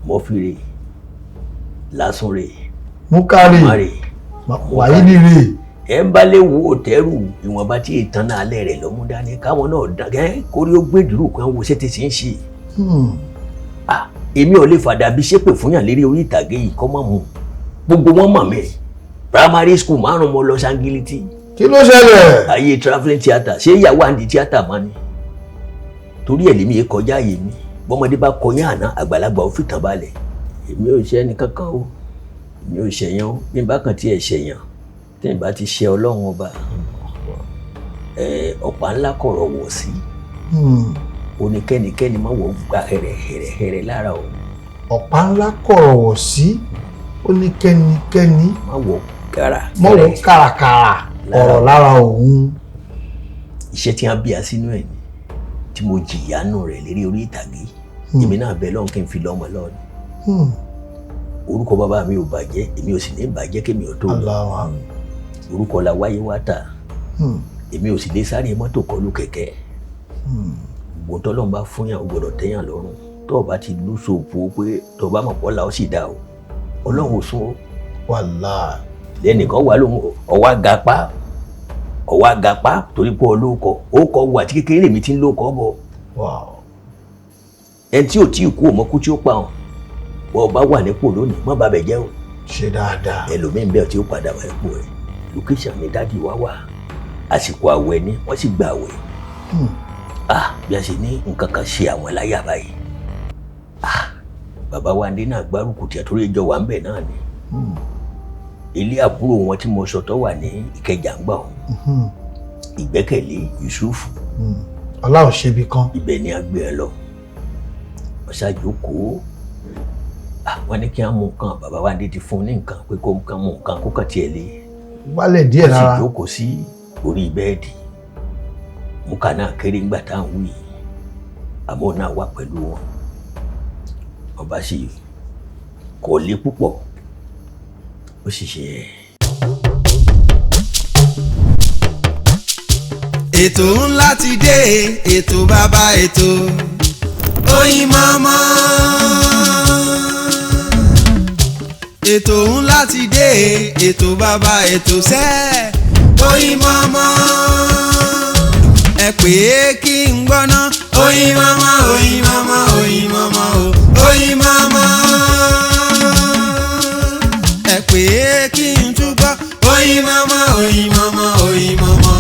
Mọ́fìrè Lásùnrè Múkàrè Wàyídì rè. ẹ ń bá lè wo òtẹ́rù ìwọ̀nba tí ìtàn náà alẹ́ rẹ̀ lọ́mú dání káwọn náà dán kórí ó gbé dúró kan wo ṣé ti ṣe ń ṣe. Èmi ò lè fàdà bí ṣépè fún yàn lérí orí ìtàgé yìí kọ́ mọ́ mu gbogbo wọn mọ̀ mí primary school 5 mo lọ Ṣángílítì. Kí ló ṣẹlẹ̀? Ayé travelling theatre ṣé ìyàwó àǹdí tíátà mọ́ ni torí ẹ̀ lèmi yẹn kọjá yé mi bọ́mọdé bá kọyán àná àgbàlagbà ó fìtàn balẹ̀ èmi ò ṣe ẹnì kankan o èmi ò ṣẹ̀yàn o bí n bá kàn tí ẹ̀ ṣẹ̀yàn tí n bá ti ṣe Ọlọ́run ọba ọ̀pá ńlá kọ̀rọ̀ wọ̀ sí oníkẹ́nikẹ́ni má wọ̀ gba hẹ̀rẹ̀hẹ̀rẹ̀ lára o. Ọ̀pá ńlá kọ̀rọ̀ wọ̀ sí oníkẹ́nikẹ́ni má wọ̀ kàràkàrà ọ̀rọ̀ lára òun. Iṣẹ́ tí wọ́n bí a sínú ẹ̀ ni tí mo jìyànú rẹ̀ lérí orí ìtàgé èmi náà bẹ lọ́hùn kí n fi lọ́mọ lọ́ọ̀ni. Orúkọ bàbá mi ò bàjẹ́ èmi ò sì ní bàjẹ́ kémi ò tó lọ. Orúkọ la wáyé wá tà èmi ò sì lè sáré mọ́tò kọlù kẹ̀kẹ́. Gbogbo tọ́lọ́run bá fún yàn ó gbọ́dọ̀ tẹ́yàn lọ́rùn tó o bá ti lù sòpò pé tó o bá mọ̀ pọ́lá ó sì dá o Ọlọ́run ò sún o. Wàláhì. Lẹ́nìkan wà lóhùn ọwọ́ agapá torí pé olóòkọ ó kọ wà tí kékeré mi ti ń lóòkọ bọ̀. Ẹni tí ò tí ì kú òmọ́kú tí ó pa ọ́n bọ́ bá wà nípò lónìí má bàbẹ̀ jẹ́ o. Ṣe dáadáa. Ẹlòmíín bẹ́ẹ̀ tí ó padà wà nípò rẹ̀ location ni dádì wá wà àsìkò àwẹ̀ ni wọ́n sì gba àwẹ̀. Bí a ṣe ní nǹkan kan ṣe àwọn láyà báyìí bàbá wa ndé náà gbárùkù tí a torí ìjọ wà ń bẹ̀ náà ni. Ilé àbúrò wọn tí mo sọ tó wà ní Ìkẹjà ń gbà ọ́ Ìgbẹ́kẹ̀lé Yusuf ọlá ò ṣe bí kan ibẹ̀ ni a gbé ẹ lọ ọ̀ṣájókòó wọ́n ní kí á mú nǹkan bàbá wa ndé ti fún ní nǹkan pé kó mú nǹkan kó kàn tiẹ̀ lé wálẹ̀ díẹ̀ lára ó sì jókòó sí orí bẹ́ẹ̀dì múkà náà kéré ńgbà tá à ń wí àmọ́ náà wà pẹ̀lú wọn ọba sì kò lé púpọ̀ ó sì ṣe ẹ̀. Ètò ńlá ti dé ètò bàbá ètò Oyinmomo. Ètò ńlá ti dé ètò bàbá ètò sẹ́ Oyinmomo. Ẹ pè é kí n gbọ́ná Oyinmomo Oyinmomo Oyinmomo Oyinmomo. Ẹ pè é kí n túbọ̀ Oyinmomo Oyinmomo Oyinmomo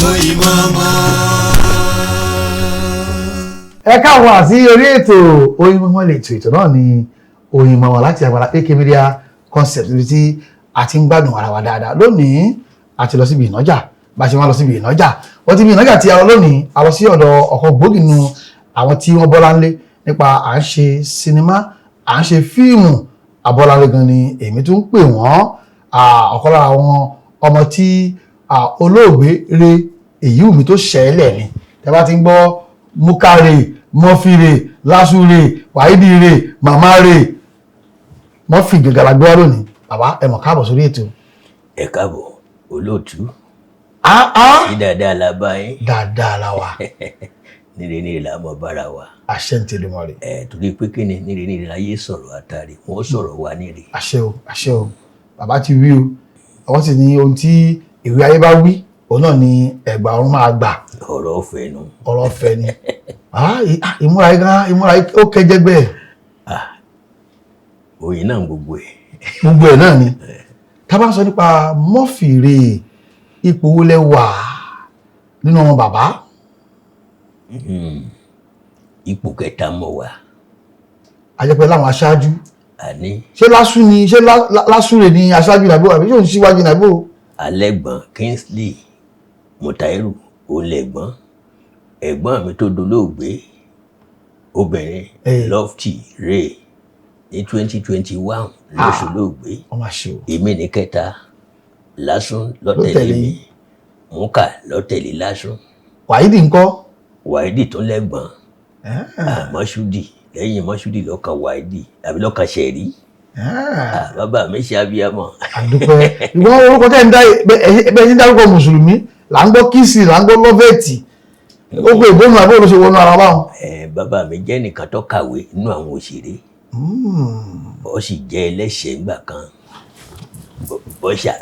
Oyinmomo. Ẹ káàbọ̀ sí orí ètò Oyinmomo ètò náà ni Oyinmomo láti àgbàlá AK Media Concept ibi tí a ti ń gbádùn ara wa dáadáa. Lónìí a ti lọ síbi ìnájà bá ṣe máa lọ síbi ìnájà wọ́n ti bí ìnájà tí a lọ lónìí a lọ sí ọ̀dọ̀ ọ̀kan gbòógì nínú àwọn tí wọ́n bọ́lá ńlé nípa à ń ṣe sinimá à ń ṣe fíìmù abọ́láńlé gan ni èmi tún ń pè wọ́n ọ̀kan lára àwọn ọmọ tí olóògbé Re Èyíwùmí tó ṣẹlẹ̀ ni tẹ́ bá ti ń gbọ́ Múkàrè Mọ́fìrè Lásùrè Wàyídì Re Màmá Re Mọ́fì gàgàrà gbé wá lónìí bàbá ẹ mọ̀ káàbọ̀ sórí ètò. Ẹ káàbọ̀ olóòtú sí dáadáa la bá yín dáadáa la wà níre la mọ bára wa àṣẹ ń tẹlẹ mọ rẹ torí pé kí ni níre láyé sọ̀rọ̀ àtàrí wọn sọ̀rọ̀ wa níre. àṣẹ o bàbá ti wí o àwọn sì ní ohun tí ìwé ayé bá wí òun náà ni ẹgbà ọ̀run máa gbà. ọ̀rọ̀ ọ̀fẹ́ nu. ọ̀rọ̀ ọ̀fẹ́ ni ìmúra ó kẹjẹgbẹ. oyin náà gbogbo ẹ̀ náà ni tá bá sọ nípa Mọ́fìrè ipò wo lẹ wà nínú ọmọ bàbá. Ipò kẹta mọ̀ wá. Ajẹ́pẹ́ láwọn aṣáájú. Àní. Ṣé Lásùrè ni aṣáájú nàbó àbí ṣé òun síwájú nàbó. Alẹ́gbọ̀n Kingsley Mutairu olẹ́gbọ̀n ẹ̀gbọ́n mi tó dolóògbé obìnrin Lofty Ray ní 2021 lóṣòlóògbé èmi ní kẹta Lásùn lọ́tẹ̀lé mi Múkà lọ́tẹ̀lé Lásùn. Wàyídì ńkọ́. Wàyídì tó lẹ́gbọ̀n Mọ́ṣúdì lẹ́yìn Mọ́ṣúdì lọ́kàn Wàyídì àbí lọ́kàn Ṣẹ̀rí. Bàbá mi ṣe abiyamọ. Àdúpẹ́ ìwọ́n orúkọ tẹ́ ń dá ẹgbẹ́ tí ń dárúkọ mùsùlùmí là ń gbọ́ kìsì là ń gbọ́ lọ́fẹ̀tì ó pé ìbónú àbí olóṣè wọnú ara báwọn. Bàbá mi jẹ́ nìkan tó kàwé nínú àwọn òṣèré ó sì jẹ́ ẹlẹ́ṣẹ̀ ńgbà kan bọ́ṣà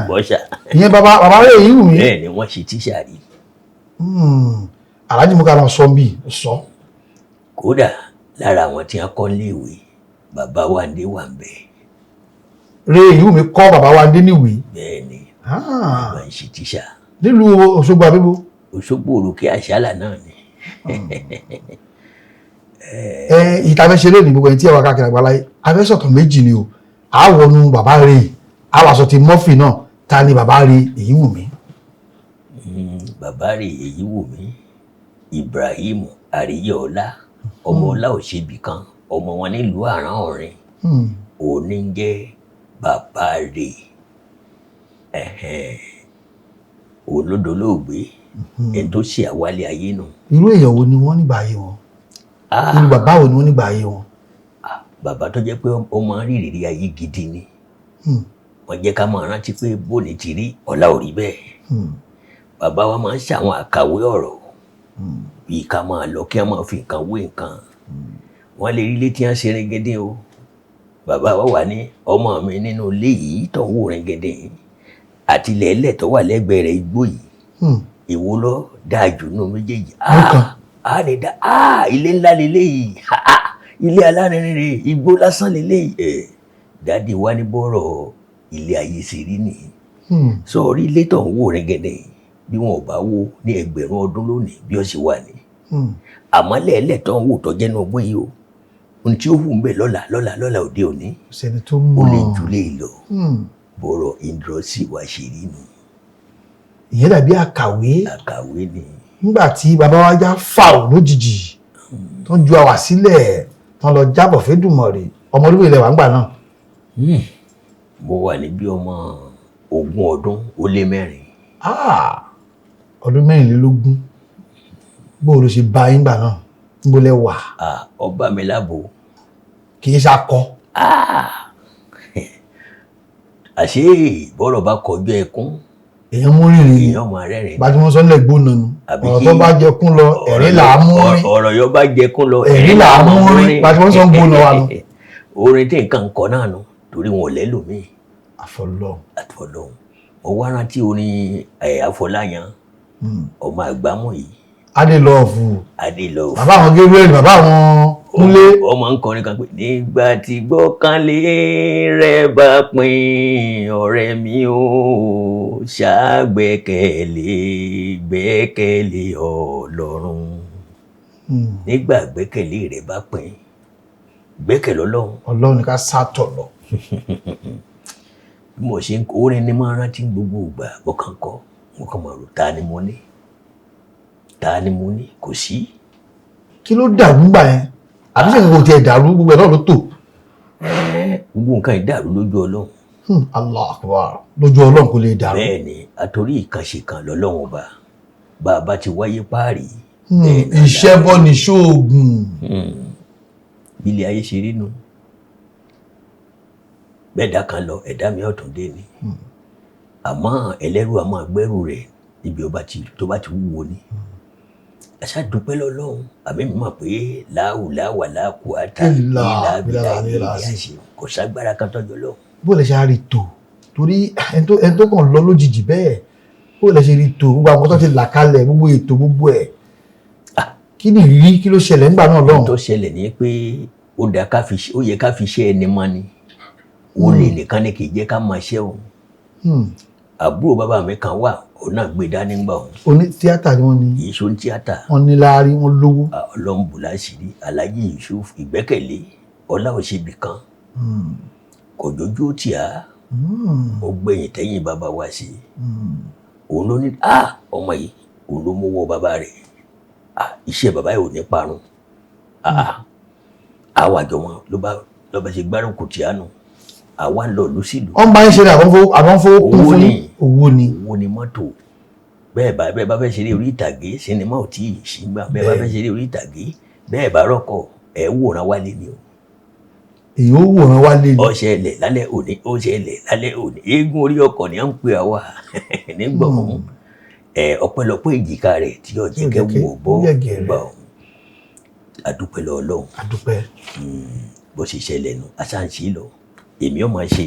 bọ́ṣà. ìyẹn bàbá rẹ̀ yìí wù mí. bẹ́ẹ̀ ni wọ́n ṣe tíṣà rí. Alhaji Mukaila sọ bí sọ. kódà lára àwọn tí wọ́n kọ́ léèwé bàbá Wándé wà ń bẹ̀. rẹ̀ yìí wù mí kọ́ bàbá Wándé níwèé. bẹ́ẹ̀ ni bàbá ń ṣe tíṣà. nílùú Òṣogbo àbíbo. Òṣogbo Òròkè Àṣálà náà ni. ìtafẹ́ṣeré ní gbogbo ẹni tí ẹ wà káàkiri àgbáláyé afẹ́sọ̀tàn méjì ni o àwọnú bàbá rẹ̀ àwàsọ ti Murphy náà ta ni bàbá rẹ̀ Èyíwùmí. bàbá rẹ̀ Èyíwùmí Ibrahim Àríyọ̀ọ́lá ọmọ ọlá òṣèbí kan ọmọ wọn nílùú Àrán Ọ̀rìn òní ń jẹ́ bàbá rẹ̀ olódolóògbé ẹni tó ṣe àwálé ayé nù. irú èèyàn wo ni wọ́n nígbà ayé wọn irú bàbá wo ni wọ́n nígbà ayé wọn. bàbá tó jẹ́ pé ó máa ń rí ìrírí ayé gidi ni wọ́n jẹ́ ká máa rántí pé bóni ti rí ọ̀la ò rí bẹ́ẹ̀. bàbá wa máa ń ṣàwọn àkàwé ọ̀rọ̀ bíi ká máa lọ kí wọ́n máa fi nǹkan wé nǹkan wọ́n lè rí ilé tí wọ́n ṣe rẹ́gẹ́dẹ́ o bàbá wa wà ní ọmọ mi nínú ilé yìí tó ń wò rẹ́gẹ́dẹ́ àti lẹ́lẹ̀ tó wà lẹ́gbẹ̀ẹ́ rẹ̀ igbó yìí èwo ló dáa jù nínú méjèèjì. lè dá ilé ńlá lélẹ́yìí ilé alárinrin igbó lásán lélẹ́yìí dáàdi wa ní bọ́rọ̀ ilé ayé ṣe rí nìyí. sọ̀rí ilé tó ń wò rẹ́gẹ́dẹ́ bí wọn ò bá wó ní ẹgbẹ̀rún ọdún lónìí bí ó ṣe wà ní. àmọ́ lẹ́ẹ̀lẹ̀ tó ń wò tó jẹ́ náà gbé yìí o ohun tí ó hù ń bẹ̀ lọ́la òde òní ó lè jùlé lọ bọ́rọ̀ Indrosi wa ṣe rí nù. ìyẹn dàbí àkàwé ni. nígbà tí bàbá wa já fàù lójijì tó ń ju àwà sílẹ̀ tó ń lọ jábọ̀ fẹ́dùmọ̀rè ọmọ orí ilẹ̀ wà ń gbà náà. mo wà ní bí ọmọ 20 ọdún ó lé 4. ọdún 24 bó ló ṣe bá yín gbà náà níbo lẹ wà. ọba mi lábo. kì í ṣakọ. àṣé bọ́rọ̀ bá kọjú ẹkún. èèyàn mú rìnrìn èèyàn máa rẹ́rìn. bá tí wọ́n sọ nílẹ̀ gbóná nu ọ̀rọ̀ tó bá jẹkún lọ ẹ̀rín là á mú rí. ọ̀rọ̀ yóò bá jẹkún lọ ẹ̀rín là á mú rí bá tí wọ́n sọ ń gbóná wa lọ. orin tí nǹkan kọ náà nù torí wọn ò lẹ́lòmíì. àfọlọ́hun. mo wá rántí orin Afọláyan ọmọ àgbámú yìí. Adélọ́ọ̀fù. Adélọ́ọ̀fù. bàbá àwọn Gabriel bàbá àwọn Kúnlé. ọmọ ń kọrin kan pé nígbà tí gbọ́kànlé rẹ bá pin ọ̀rẹ́ mi ò gbẹ́kẹ̀lé Ọlọ́run. nígbà gbẹ́kẹ̀lé rẹ bá pin gbẹ́kẹ̀lé Ọlọ́run. Ọlọ́run ká sátọ̀ lọ. bí mo ṣe ń kọ orin ni máa rántí gbogbo ìgbà mo kàn máa rò ta ni mo ní kò sí. kí ló dàrú gbà yẹn àbí ṣe kò tiẹ̀ dàrú gbogbo ẹ̀ náà ló tò. gbogbo nǹkan ìdàrú lójú Ọlọ́run. Allah akbar lójú Ọlọ́run kò lè dàrú. bẹ́ẹ̀ ni àtòrí ìkànṣe kan lọ́lọ́run ọba bá a bá ti wáyé páàrí. iṣẹ́ bọ́ ní ṣóògùn. bí ilé ayé ṣe rí nu bẹ́ẹ̀dá kan lọ ẹ̀dá mi ọ̀tún dé ni àmọ́ ẹlẹ́rù àmọ́ agbẹ́rù rẹ̀ níbi tó bá ti wúwo ni. àṣà dúpẹ́ lọ́lọ́run àmì mi mọ̀ pé láwùláwà láàkú àtà ìlàbílà àṣẹ kò ságbára kan tọ́jọ́ lọ. bó lè ṣe á rí tò torí ẹni tó kàn lọ lójijì bẹ́ẹ̀ bó lè ṣe rí tò gbogbo àwọn tó ti là kalẹ̀ gbogbo ètò gbogbo ẹ̀ kí ni ìrírí kí ló ṣẹlẹ̀ nígbà náà lọ́hùn. tó ṣẹlẹ̀ ni pé ó yẹ ká fi ṣe ẹni mọ́ ni ó lè nìkan ní kì í jẹ́ ká máa ṣẹ́ òun. àbúrò bàbá mi kan wà òun náà gbé dání gbà òun. oní tíátà ni wọ́n ní. Ìṣó ní tíátà. wọ́n ní láárí wọ́n lówó. Ọlọ́run bù láṣìírí Alhaji Yusuf Ìgbẹ́kẹ̀lé ọlá òṣèbí kan kò jójú tì á ó gbẹ̀yìn tẹ́yìn bàbá wa sí òun ló ní ọmọ yìí òun ló mówó bàbá rẹ̀ iṣẹ́ bàbá yìí ò ní parun àwọn àjọ wọn ló bá ṣe gbárùkù tì á nù àwa ń lọ ìlú sílùú. wọ́n bá ń ṣe àwọn fowó kún fún owó ni mọ́tò bẹ́ẹ̀ bá fẹ́ ṣeré orí ìtàgé sinimá ò tí ì ṣígbà bẹ́ẹ̀ bá fẹ́ ṣeré orí ìtàgé bẹ́ẹ̀ bá rọ́kọ̀ ẹ̀ wòran wálé ni o. èyí ó wòran wálé ni. ó ṣẹlẹ̀ lálẹ́ òní eégún orí ọkọ̀ ni à ń pè àwa nígbà ọ̀hún ọ̀pẹ̀lọpẹ̀ èjìká rẹ̀ tí ọ̀jẹ̀kẹ́ wò bọ́ gbà ọ̀hún. adúpẹ́ lọ́wọ́ Ọlọ́run. adúpẹ́. Bó ṣe ṣẹlẹ̀ nù aṣáǹṣì lọ èmi ò máa ṣe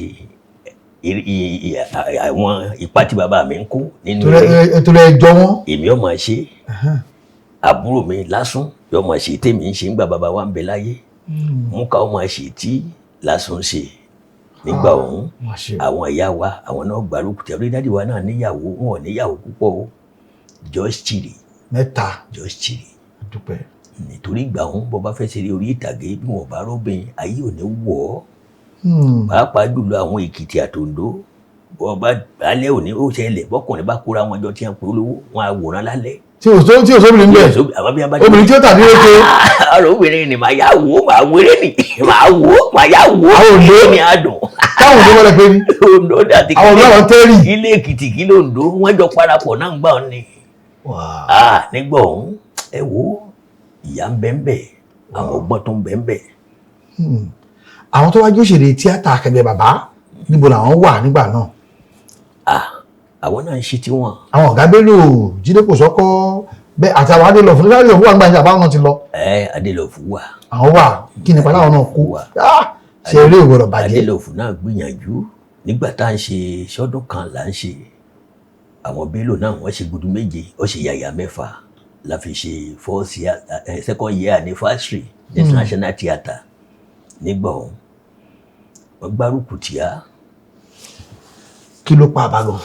àwọn ipa tí bàbá mi ń kó nínú ètò rẹ̀ jọ wọ́n. èmi ò máa ṣe àbúrò mi Lásùn yóò máa ṣe tèmi ń ṣe nígbà bàbá wa ń bẹ láyé Múkà ó máa ṣe tí Lásùn ṣe nígbà ọ̀hún àwọn ìyá wa àwọn náà gbárùkù tẹ̀ orí dádì wa náà níyàwó wọn ò níyàwó púpọ̀ o George Chiri 3 George Chiri adúpẹ́. nítorí ìgbà ọ̀hún bó bá fẹ́ ṣeré orí ìtàgé bí wọn bá róbìn ayé ò ní wọ̀ ọ́ pàápàá jùlọ àwọn Èkìtì àtòǹdó bó bá alẹ́ òní ó ṣẹlẹ̀ bọ́kùnrin bá kóra wọn jọ tí wọ́n polówó wọn àwòrán lálẹ́. tí o sóbìnrin ń bẹ̀ obìnrin tí ó tàbí ó tó. ọ̀rọ̀ obìnrin ni màá yá wò ó màá wéré ni màá yá wò ó àwọn òǹdó ní àdùn. táwọn òǹdó wọlé pé ní. òǹdó àti àwọn òǹdó àwọn tẹ́rì. ilé Èkìtì kí lóǹdó wọ́n jọ parapọ̀ náà ń gbà ọ́ ni. nígbà ọ̀hún ẹ wo ìyá ń bẹ ń bẹ àwọn ọgbọ́n tó ń bẹ ń bẹ. àwọn tó wá jẹ́ òṣèré tíátà akẹgbẹ́ bàbá níbo làwọn wà nígbà náà. àwọn náà ń ṣe tiwọn. àwọn ọ̀gá Bello Jídé Kòsọ́kọ́ bẹ́ẹ̀ àti àwọn Adélọ́fù nígbà Adélọ́fù wà nígbà tí àbáwọn náà ti lọ. Adélọ́fù wà. àwọn wà kí ni pàdánù náà kú ṣe eré ìwọ̀rọ̀ bàjẹ́. Adélọ́fù náà gbìyànjú nígbà tá à ń ṣe sọ́dún kan là ń ṣe àwọn Bello náà wọ́n ṣe gudu méje ó ṣe yàyà mẹ́fà la fi ṣe second year anniversary ní National Theatre nígbà ọ̀hún wọ́n gbárùkù tìá. kí ló pa àbálọ.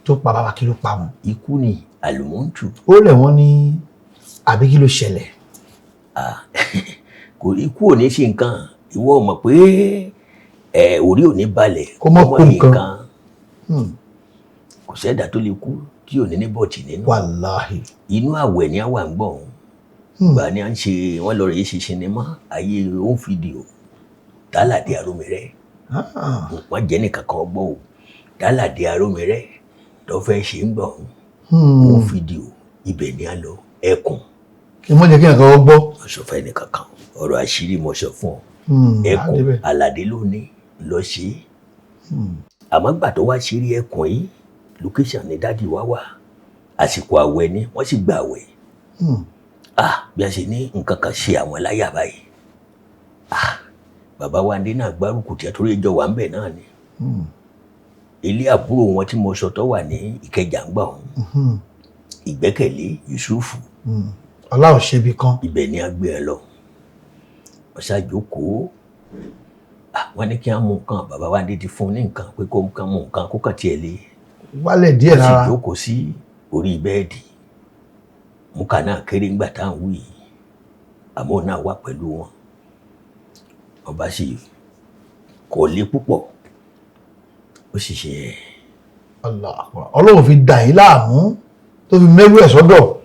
tó pa bàbá kí ló pa wọn. ikú ni àlùmọ́ǹtù. ó lẹ̀ wọ́n ní àbí kí ló ṣẹlẹ̀. ikú ò ní ṣe nǹkan ìwọ mọ̀ pé orí ò ní balẹ̀ kó mọ̀ kó nǹkan. kò sẹ́dá tó lè kú tí ò ní ní bọ̀tì nínú. wàláhì. inú àwẹ̀ ni a wà ń gbọ̀ ọ̀hún. gbà ni à ń ṣe wọ́n lọ rèé ṣe sinimá ayé home video Dáládé Arómiré. wọ́n jẹ́ nìkan kan gbọ́ o Dáládé Arómiré tó fẹ́ ṣe ń gbọ̀ ọ̀hún. home video ibẹ̀ ni a lọ ẹkùn. kí wọ́n jẹ́ kí nǹkan gbọ́. ọ̀ṣọ́fẹ́ nìkan kan ọ̀rọ̀ àṣírí mo sọ fún ọ. ẹkùn Aládé ló ní lọ ṣe é. àmọ́ gbà tó wá ṣeré ẹkùn yìí location ni dádì wa wà àsìkò àwẹ̀ ni wọ́n sì gba àwẹ̀. bí a ṣe ní nǹkan kan ṣe àwọn láyà báyìí. bàbá wa ndé náà gbárùkù tí a torí ìjọ wà ń bẹ̀ náà ni. ilé àbúrò wọn tí mo sọ tó wà ní Ìkẹjà ń gbà ọ̀hún. Ìgbẹ́kẹ̀lé Yusufu. ọlá ò ṣe bí kan. ibẹ̀ ni a gbé ẹ lọ. wọ́n ṣàjókòó. wọ́n ní kí á mú nǹkan bàbá wa ndé ti fún ní nǹkan pé kó nǹkan mú nǹkan kó kàn tiẹ̀ lé. wálẹ̀ díẹ̀ lára. wọ́n sì jókòó sí orí bẹ́ẹ̀dì. Múkà náà kéré ńgbà tá à ń wí yìí àmọ́ náà wà pẹ̀lú wọn. wọ́n bá sì kọ̀ lé púpọ̀ ó sì ṣe ẹ̀. Ọlọ́run fi dà yín láàmú tó fi mẹ́rù ẹ̀ sọ́dọ̀.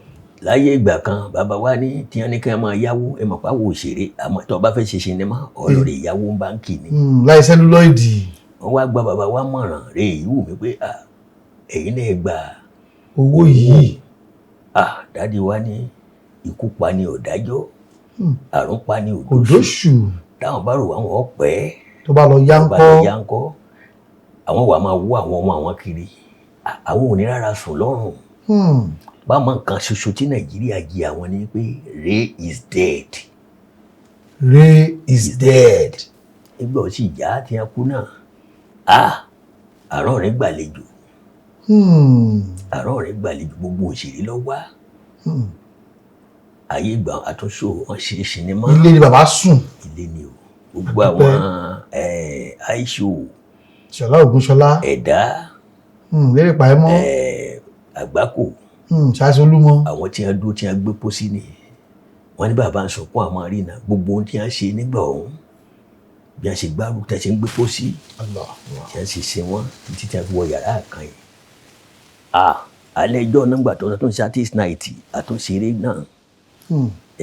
láyé ìgbà kan bàbá wa ní tí wọ́n ní kí wọ́n máa yáwó ẹ mọ̀ pàwọ́ òṣèré àmọ́ tó bá fẹ́ ṣe sinimá ọlọ́rẹ̀ ìyáwó báńkì ni. láì sẹ́lúlọ́ìdì. wọ́n wá gba bàbá wa mọ̀ràn rẹ̀ èyí wù mí pé ẹ̀yin náà gba owó yìí. dádì wa ní ikú pa ni ọ̀dájọ́ àrùn pa ni òdòṣù. táwọn bá rò àwọn ọ̀pẹ́ tó bá lọ yáńkọ́ àwọn wà máa wó àwọn ọmọ àwọn kiri àwọn ò ní rárá sùn lọ́rùn. báwọn nǹkan ṣoṣo tí Nàìjíríà jí àwọn ni pé Ray is dead. Ray is dead. nígbà ó sì já tí a kú náà àárọ̀ rẹ̀ gbàlejò. àárọ̀ rẹ̀ gbàlejò gbogbo òṣèré lọ wá. ayé ìgbà àtúnṣe wọn ṣe sinimá. ilé ni bàbá sùn. ilé ni o gbogbo àwọn aisho. Ṣọlá Ògúnṣọlá. Ẹ̀dá. lérè pàẹ́mọ́. Àgbákò. Ṣáṣí Olúmọ. àwọn tí wọ́n dúró tí wọ́n gbé pósí ni wọ́n ní bàbá ń sọkún àwọn àríná gbogbo ohun tí wọ́n ṣe nígbà ọ̀hún bí wọ́n ṣe gbárù tí wọ́n ṣe ń gbé pósí tí wọ́n ṣe ṣe wọ́n títí tí wọ́n fi wọ yàrá kan yìí. alẹ́ ẹjọ́ nígbà tó ń ṣe artist night àtúnṣeré náà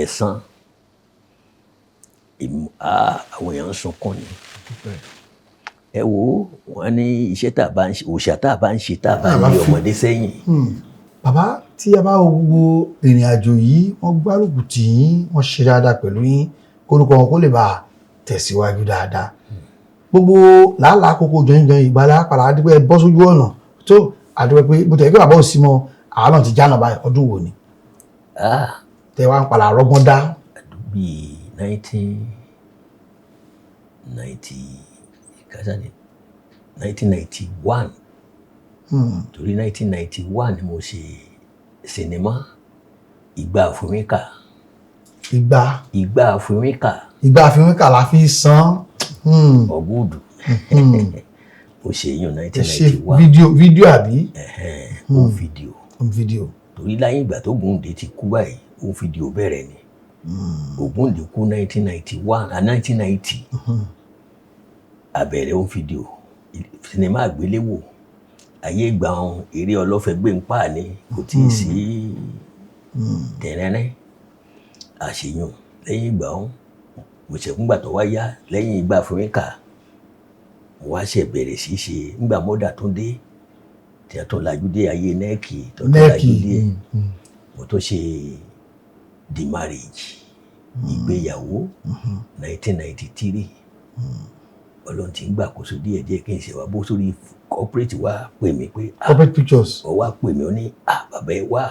ẹ̀san àwọn èèyàn ń sunkún ni. ẹ wo wọn ní iṣẹ́ tá a bá ń ṣe òòṣà tá a bá ń ṣe tá a bá ń lé ọmọdé sẹ́yìn. bàbá tí a bá wo gbogbo ìrìn àjò yìí wọ́n gbárùkù tì yín wọ́n ṣe dáadáa pẹ̀lú yín kórúkọ wọn kó lè bá tẹ̀síwájú dáadáa. gbogbo làálàá kókó jọyìnjọyìn ìgbàlá padà adúgbò bọ́ sójú ọ̀nà tó àdúgbò pé bó tẹ̀ kí bàbá ò sí mọ́ àwọn náà ti jáná báyìí ọdún wo ni. tẹ wá ń padà rọ́gbọ́n dá. Bíi 1991 torí 1991 ni mo ṣe sinimá Ìgbà Àfúnmíkà. Ìgbà Àfúnmíkà la fi san. Ọ̀gùdù mo ṣe yún 1991. Fídíò àbí? Fídíò torí láyé ìgbà tó Ògúndé ti kú báyìí ó fídíò bẹ̀rẹ̀ ni. Ògúndé kú 1990 abẹ̀rẹ̀ ó fídíò sinimá àgbéléwò ayé ìgbà wọn eré ọlọ́fẹ́ gbé ń pa ni kò tí ì sí tẹ̀rẹ́rẹ́ àṣeyàn lẹ́yìn ìgbà wọn mo ṣẹ̀kúngbà tó wá yá lẹ́yìn Ìgbà Àfúnmíkà mo wá ṣe bẹ̀rẹ̀ sí ṣe ńgbà mọ́dà tó dé tí a tó lajú dé ayé nẹ́ẹ̀kì tó lajú dé mo tó ṣe The Marriage ìgbéyàwó 1993 Ọlọ́run ti ń gbàkóso díẹ̀díẹ̀ kí n ṣe wá bó sórí corporate wá pè mí pé corporate pictures ọ wá pè mí ó ní bàbá ẹ wá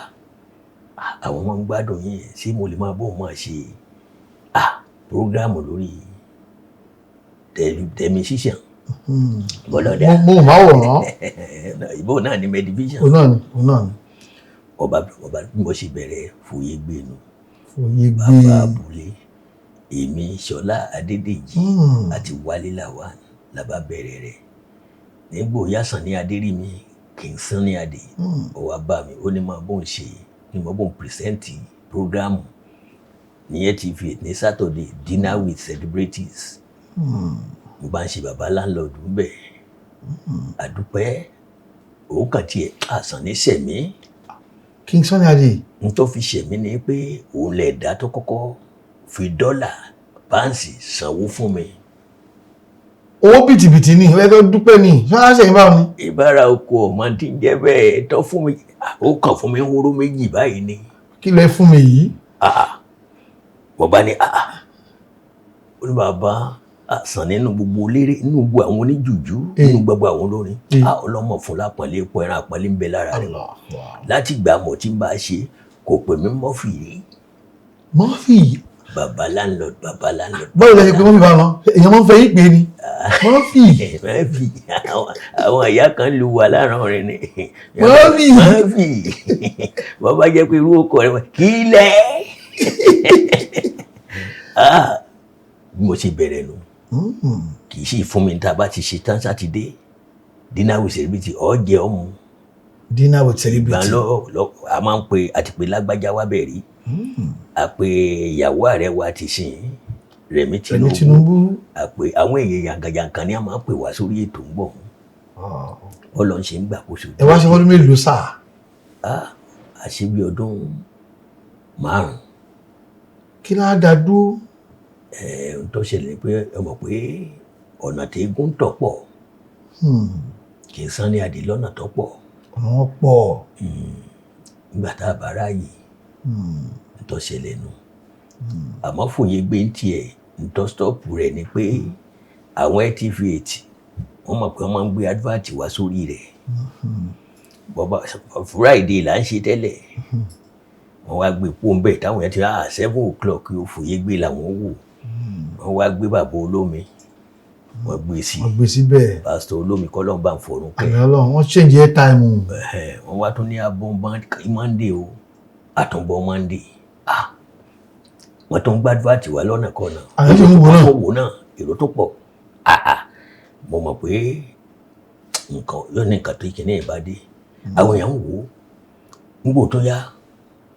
àwọn ọmọ ń gbádùn yín ṣé mo lè máa bọ́ máa ṣe programu lórí tẹlifíṣàn bọ́lọ́dà mo máa wòrán ìbò náà ní Medivision òun náà ni ọba bí mo ṣe bẹ̀rẹ̀ Fòye Gbé nu Fòye Gbé bàbá abúlé èmi Ṣọlá Adédèjì àti Wálé Làwán làbá bẹ̀rẹ̀ rẹ̀ nígbò yásàn ní Adérími King Sunny Adé ó wá bá mi ó ní máa bóun ṣe ní máa bóun pìrìsẹ́ǹtì prógrámù ní TV ní Saturday dinner with celebrities mo bá ń ṣe bàbá láńlọ́ọ̀dù bẹ́ẹ̀ àdúpẹ́ òun kàn tiẹ̀ àsàn ní sẹ̀mí. King Sunny Adé. n tó fi ṣẹ̀mí ni pé òun lè dá tó kọ́kọ́ fi dọ́là páǹsì sanwó fún mi. Owó bìtìbìtì ni ìwé tó dúpẹ́ ni ṣọ́nà ṣẹ̀yìn báwọn ni. Ìbára oko ọmọ tí ń jẹ́ bẹ́ẹ̀ tó fún mi ó kàn fún mi ń hóró méjì báyìí ni. Kí lẹ fún mi yìí? Wọ́n bá ní ó ní bàbá àsàn nínú gbogbo eléré nínú gbogbo àwọn oníjùjú nínú gbogbo àwọn olórin ọlọ́mọ fún lápọ̀nlé epo ẹran àpọ̀nlé ń bẹ lára rẹ̀ láti ìgbà mọ̀ tí ń bá a ṣe kò pè mí Murphy rí. Murphy. Bàbá landlord. Báwo lẹ ṣe pé Murphy bá wọn èèyàn máa ń fẹ́ yín pé ni Murphy. Àwọn ìyá kan lu wà láàrin rẹ̀ ni. Murphy. Wọ́n bá jẹ́ pé irú ọkọ rẹ̀ kí lẹ̀. Bí mo ṣe bẹ̀rẹ̀ nù kì í ṣe fún mi tá a bá ti ṣe tán sátidé dinner with celebrity ọ̀jẹ̀ ọ̀mù. Dinner with celebrity. Ìgbà a máa ń pe àti pé lágbájá wá bẹ̀ rí àpè ìyàwó ààrẹ wa ti sìn Rẹ̀mí Tinubu àpè àwọn èèyàn yàǹkàyàǹkà ni a máa ń pè wá sórí ètò ń bọ̀ Ọlọ́run ṣe ń gbàkóso. Ẹ wá ṣe fọdún mélòó sáà? A ṣe bí ọdún 5. Kí ló á dá dúró? Ohun tó ṣẹlẹ̀ pé ẹ mọ̀ pé ọ̀nà tí eégún tọ̀ pọ̀ King Sunny Adé lọ́nà tó pọ̀. Ọ̀nà pọ̀. Nígbà tá a bá ráàyè ntọ́ ṣẹlẹ̀ nù àmọ́ Fòye Gbé ń tiẹ̀ ntọ́ stọ́ọ̀pù rẹ̀ ni pé àwọn TV8 wọ́n mọ̀ pé wọ́n máa ń gbé advert wá sórí rẹ̀ bọ́bá Friday là ń ṣe tẹ́lẹ̀ wọ́n wá gbé pọ́ńbẹ́ táwọn yẹn ti 7 o'clock yóò Fòye Gbé làwọn wò wọ́n wá gbé bàbá Olómi wọ́n gbé sí síbẹ̀ pásítọ̀ Olómi kọ́lọ́n bá ń fọ̀rùn kẹ́ àmì Ọlọ́run wọ́n change air time. wọ́n wá tún ní abọ́ Monday o àtúnbọ̀ Monday wọ́n tó ń gbàdúrà tí wà lọ́nà kan náà àwọn wò náà èrò tó pọ̀ mo mọ̀ pé nǹkan yóò ní nǹkan tó kì ní ìbàdí àwọn èèyàn ń wò ó nígbò tó yá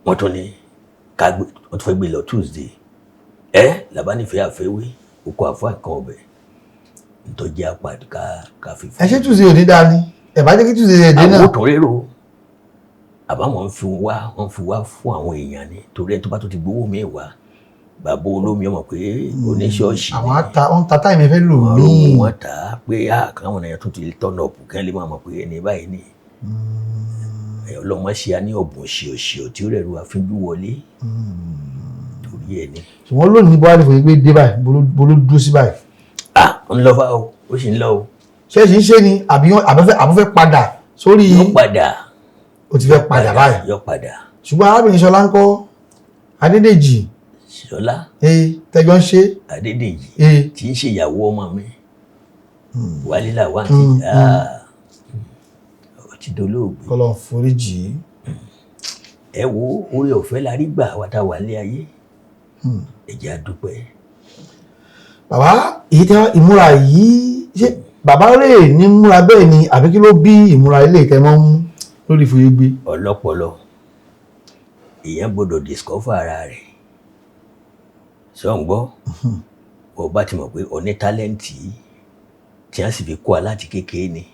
wọ́n tún ní wọ́n tún fẹ́ gbé lọ Tuesday làbánífẹ́ àfẹ́wé okò àfọ́ àkàn ọbẹ̀ ntọ́jú apàdé ká fi fún. Ẹ ṣé Tuesday ò ní dáa ni ẹ bá jẹ́ kí Tuesday ẹ̀ dé náà. àwọn òtún rérò àbáwọn ń fi wá fún àwọn èèyàn ni torí ẹni tó bá tó ti gbowó mi wá bàbá Olómi ọmọ pé oníṣọ́ọ̀ṣì ni àwọn ta táìmì fẹ́ lò mí. wọ́n ta pé káwọn èèyàn tó ti turn up kí wọ́n lè máa mọ̀ pé ẹni báyìí ni ọlọ́mọ ṣe á ní ọ̀bùn ṣìọ̀ṣìọ̀ tí ó rẹ̀ ru àfínjú wọlé torí ẹ̀ ni. ṣùgbọ́n lónìí Buhari Fòye Gbé dé báyìí bó ló dúró sí báyìí. ń lọ fáwọn ó sì ń lọ o. ṣé ẹ ṣì ń ṣe ni àbúfẹ́ padà sórí. yóò padà. ó ti fẹ́ padà báyìí. yóò padà. ṣùgbọ́n arábìnrin Ṣọlá ń kọ́ Adédèjì. Ṣọlá. Tẹjọ ń ṣe. Adédèjì. Tí ń ṣe ìyàwó ọmọ mi. Wálé Làwá ti dolóògbé. Kọ́lọ́run foríjì. Ẹ wo oore ọ̀fẹ́ la rí gbà wá tá wà ní ayé. Ẹ jẹ́ a dúpẹ́. Bàbá ìmúra yìí ṣé bàbá rè ní múra bẹ́ẹ̀ ni àbí kí ló bí ìmúra ilé ìtẹ́mọ́ mú lórí Foyegbe? Ọlọ́pọlọ èèyàn gbọ́dọ̀ discover ara rẹ̀ sọ ń gbọ́ bó bá ti mọ̀ pé o ní tálẹ́ǹtì tí wọ́n sì fi kọ́ ọ láti kékeré ni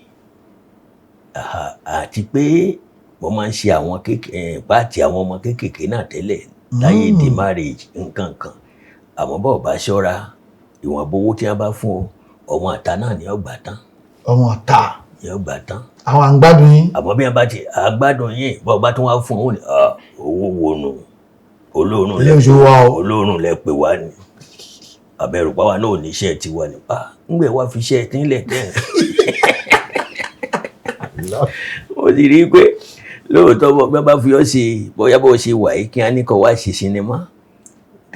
àti pé mo máa ń ṣe àwọn pààtì àwọn ọmọ kéékèèké náà tẹ́lẹ̀ láyé dé marriage nǹkan kan àmọ́ bó bá ṣọ́ra ìwọ̀nba owó tí wọ́n bá fún ọ ọmọ àta náà ni ó gbà tán. Ọmọ àta ni ó gbà tán. Àwọn àgbàdùn yín. Àmọ́ bí wọ́n bá ti àgbàdùn yín bó bá tún wá fún ọ owó wo nù olóòrùn lẹ pè wá ni abẹ́rù pàwọ́ náà ò ní iṣẹ́ tiwa nípa ńgbẹ́ wá fi iṣẹ́ ìtìlẹ̀ tẹ̀. Mo sì rí i pé lóòótọ́ bí wọ́n bá fi ọ́ ṣe bóyá bó ṣe wà yìí kí wọ́n ní kó wá ṣe sinimá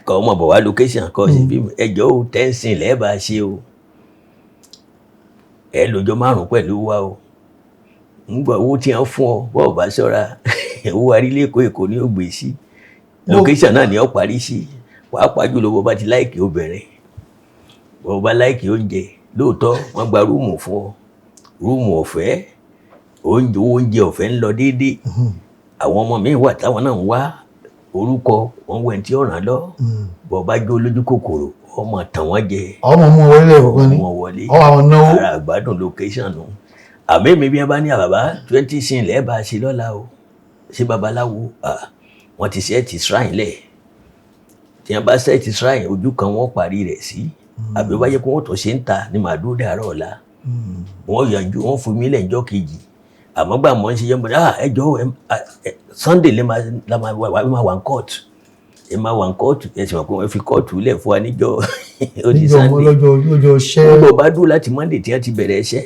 kọ́ ọmọ bọ̀ wá location kọ́ ṣe fíìmù ẹjọ́ ò tẹ́ǹsìn lẹ́ẹ̀bà ṣe o ẹ lọ́jọ́ 5 pẹ̀lú wa o ńgbà owó tí wọ́n fún ọ bọ́ọ̀ bá ṣọ́ra owó arílẹ̀-èkó Èkó ni ó gbé sí location náà ni ó parí sí pàápàá jùlọ bó bá ti láìkì obìnrin bó bá láìkì oúnjẹ lóòótọ́ wọ́n gba rúùmù fún ọ rúùmù ọ̀fẹ́ oúnjẹ ọ̀fẹ́ ń lọ déédéé àwọn ọmọ mi wà táwọn náà ń wá orúkọ wọn wẹ̀ tí ọ̀ràn lọ bó bá jó lójú kòkòrò ọmọ tàn wọ́n jẹ ọmọ mú wọlé lẹ́ẹ̀kọ̀kan ní ọmọ àwọn náwó ara àgbádùn location nù àmì mi bí wọ́n bá ní àbàbá 20 sin lẹ́ẹ̀bà ṣe lọ́la o ṣé babaláwo wọ́n ti ṣẹ́ẹ̀tì shrine lẹ̀ tí wọ́n bá ṣẹ́ẹ̀tì shrine ojú kan wọ́n parí rẹ̀ sí àbí wọ́n bá yẹ kó wọ́n tó ṣe ń ta ní màá dúró dàárọ̀ ọ̀la wọ́n yànjú wọ́n fún mi lẹ́ǹjọ́ kejì àmọ́ gbà mọ́ ń ṣe yẹn bọ́ ẹjọ́ Sunday lè máa wà ní court ẹ máa wà ní court ẹ sì mọ̀ pé wọ́n fi court lẹ̀ fún wa níjọ́ Sunday lọ́jọ́ ṣẹ́ wọ́n bá dúró láti Monday tí wọ́n ti bẹ̀rẹ̀ ẹṣẹ́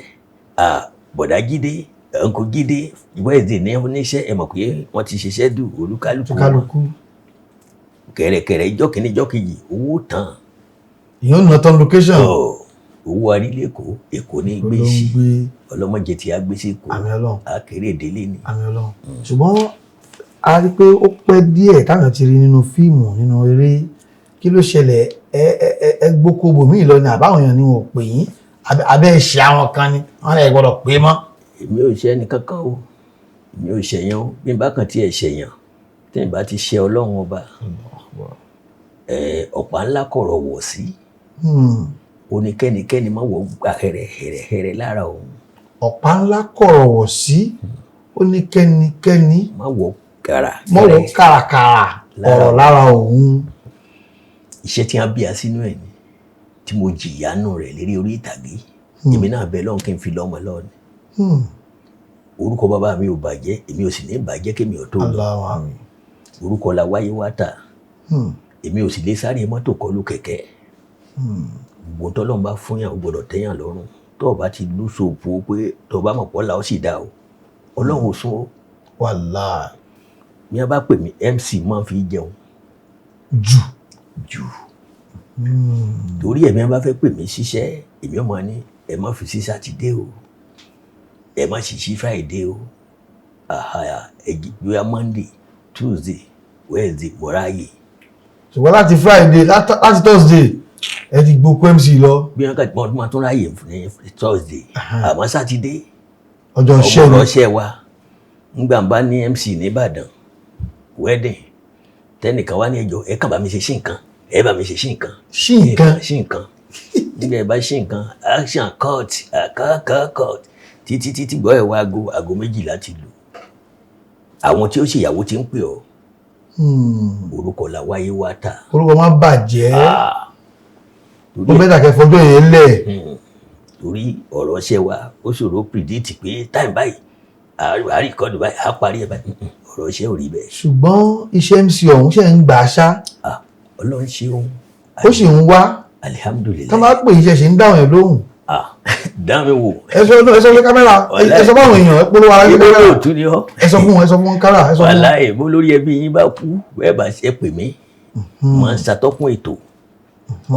bọ̀dá Jídé Uncle Jídé Wednesday ní oníṣẹ́ ẹ mọ̀ pé wọ́n ti ṣiṣẹ́ dù olúkálùkù kẹ̀rẹ̀kẹ̀rẹ̀ ìjọ́ kìíní ìjọ́ kejì owó tán ìyóò nà tán location owó arílẹ̀-èkó Èkó ní gbé sí ọlọ́mọdé tí a gbé sí Èkó àkèrè ìdílé ni. Àmín Ọlọ́run ṣùgbọ́n a rí pé ó pẹ́ díẹ̀ táwọn ti rí nínú fíìmù nínú eré kí ló ṣẹlẹ̀ ẹ gbókòbò míì lọ ni àbáwọn èèyàn ni wọn ò pè yín abẹ́ ẹ̀ṣẹ̀ àwọn kan ni wọ́n lè gbọ́dọ̀ pé mọ́. Èmi ò ṣe ẹni kankan o èmi ò ṣẹ̀yàn o bí n bá kàn tiẹ̀ ṣẹ̀yàn tí n bá ti ṣe Ọlọ́run ọba ọ̀pá ńlá kọ̀rọ̀ wọ̀ sí oníkẹ́nikẹ́ni má wọ gbà hẹ̀rẹ̀hẹ̀rẹ̀ lára òun. Ọ̀pá ńlá kọ̀rọ̀ wọ̀ sí oníkẹ́nikẹ́ni má wọ kàràkàrà ọ̀rọ̀ lára òun. Iṣẹ́ tí wọ́n bí a sínú ẹ̀ ni tí mo jìyànú rẹ̀ lérí orí ìtàgé èmi náà bẹ lọ́hùn kí n fi lọ́mọ lọ́ọ̀ ni. Orúkọ bàbá mi ò bàjẹ́ èmi ò sì ní bàjẹ́ kémi ò tó lọ. Orúkọ la wáyé wá tà èmi ò sì lè sáré mọ́tò kọlù kẹ̀kẹ́. Gbogbo tọ́lọ́run bá fún yàn ó gbọ́dọ̀ tẹ́yàn lọ́rùn tó o bá ti lú sòpò pé tó o bá mọ̀ pọ́ la ó sì dá o Ọlọ́run ò sún o. Wàláhì. Bí wọ́n bá pè mí MC máa fi jẹun. Jù. Torí ẹ̀mí wọn bá fẹ́ pè mí ṣiṣẹ́ èmi ò máa ní ẹ má fi sí Sátidé o ẹ má sì sí Friday o ẹgbẹ́ Monday Tuesday Wednesday mọ́ráyè. Ṣùgbọ́n láti Friday láti Thursday ẹ ti gbókó MC lọ. Bí wọn kàtí wọn tún ráyè ní Thursday àmọ́ Sátidé ọjọ́ ṣẹ́ wa ńgbà bá ní MC ní Ìbàdàn wedding tẹnìkan wá ní ẹjọ́ ẹ kàn bá mi ṣe sí nǹkan ẹ bá mi ṣe sí nǹkan. sí nǹkan nígbà ẹ bá ṣe nǹkan action cut cut títí gbọ́ ẹ̀ wá aago 12 ti lù àwọn tí ó ṣèyàwó ti ń pè ọ́ orúkọ la wáyé wá tà. Orúkọ má bàjẹ́ ó bẹ́ẹ̀ dàkẹ́ fọjọ́ yẹn lẹ̀. Torí ọ̀rọ̀ ṣẹ́ wa ó ṣòro predict pé time báyìí àríkọ́dù báyìí á parí ẹ̀ báyìí ọ̀rọ̀ ṣẹ́ ò rí bẹ́ẹ̀. Ṣùgbọ́n iṣẹ́ MC ọ̀hún ṣe ń gbà á ṣá. Ọlọ́run ṣeun. Ó sì ń wá. Alihamdulilayi. Tá máa pè iṣẹ́ ṣe ń dáhùn ẹ̀ lóhùn. Dáhùn wò. Ẹ sọ fún kámẹ́rà ẹ sọ fún àwọn èèyàn ẹ polówó ara yín kámẹ́rà. Yóò tún ní ọ. Ẹ sọ fún kámẹ́rà ẹ sọ fún. Wàláhì bó lórí ẹbí yín bá kú bẹ́ẹ̀ bá ṣe pè mí máa ń ṣàtọ́kùn ètò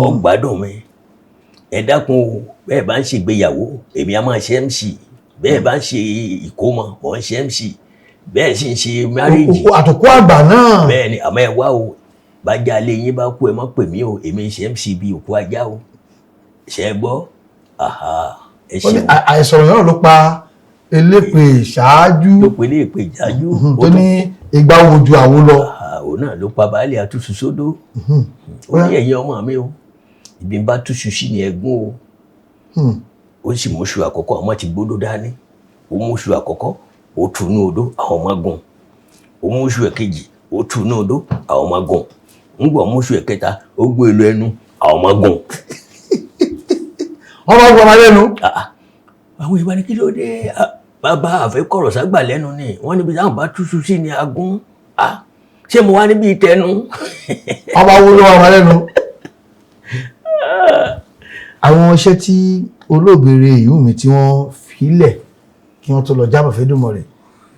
ọgbádùn mi ẹ dákun o bẹ́ẹ̀ bá ń ṣègbéyàwó èmi á máa ṣe MC bẹ́ẹ̀ bá ń ṣe ìkómọ mò ń ṣe MC bẹ́ẹ̀ sì ń ṣe márìjì àtòkù àgbà náà bẹ́ẹ̀ ni àmọ́ ẹ wá o bájá alẹ́ yín bá kú ẹ má pè mí o èmi ṣe MC bíi òkú ajá o ṣe é gbọ́ ẹ ṣeun. àìsọ̀rọ̀ náà ló pa elépè ṣáájú ló pe elépè ṣáájú tó ní igba wo ju àwo lọ. òun náà ló pa baálé àtúnṣu sódó ó ní ẹ̀yin ọmọ mi o ibi bá túṣu sí ni ẹ̀gún o ó sì mú ṣu àkọ́kọ́ ọmọ ti gbódó dání ó mú ṣu àkọ́kọ́ ó tù ní odó àwọn ọmọ gùn ó mú ṣu ẹ̀kejì ó tù ní odó àwọn ọmọ gùn ń gbọ́ mú ṣu ẹ̀kẹta ó gbé èlò ẹnu àwọn ọmọ gùn. wọ́n máa ń gbọ́ ọmọ lẹ́nu. àwọn ìbáni kí ló dé bàbá àfẹ́kọ̀rọ̀ ságbà lẹ́nu ni wọ́n níbi táwọn bá túṣu sí ni agún ṣé mo wá níbi ìtẹnu. ọba wo ló wà ọmọ lẹ́nu. àwọn iṣẹ́ tí olóògbére ìyú mi tí wọ́n filẹ̀ kí wọ́n tó lọ jábọ̀ fẹ́dùmọ̀ rẹ̀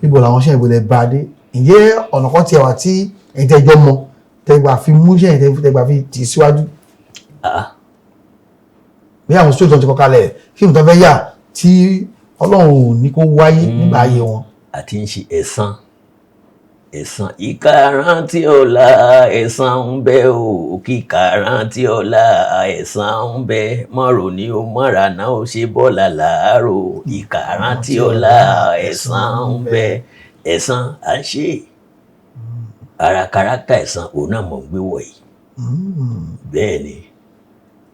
níbo làwọn iṣẹ́ ìbòlẹ̀ bá dé ǹjẹ́ ọ̀nà kan tiẹ̀ wà tí ẹ̀yin tẹ́jọ́ mọ tẹ́gbà fi mú iṣẹ́ yẹn tẹ́gbà fi tì síwájú. bí àwọn sóòtù tó ti kọ́ kalẹ̀ kí nǹkan fẹ́ yà tí ọlọ́run ò ní kó wáyé nígbà ayé wọn. àti ń ṣe ẹ̀san ìka rántí ọ̀la ẹ̀san ń bẹ o kíka rántí ọ̀la ẹ̀san ń bẹ mọ́rò ní o mọ́ra náà ó ṣe bọ́ọ̀lá làárò ìka rántí ọ̀la ẹ̀san ń bẹ ẹ̀san à ń ṣe ara kárátà ẹ̀san òun náà mọ̀ ń gbé wọ̀nyí bẹ́ẹ̀ ni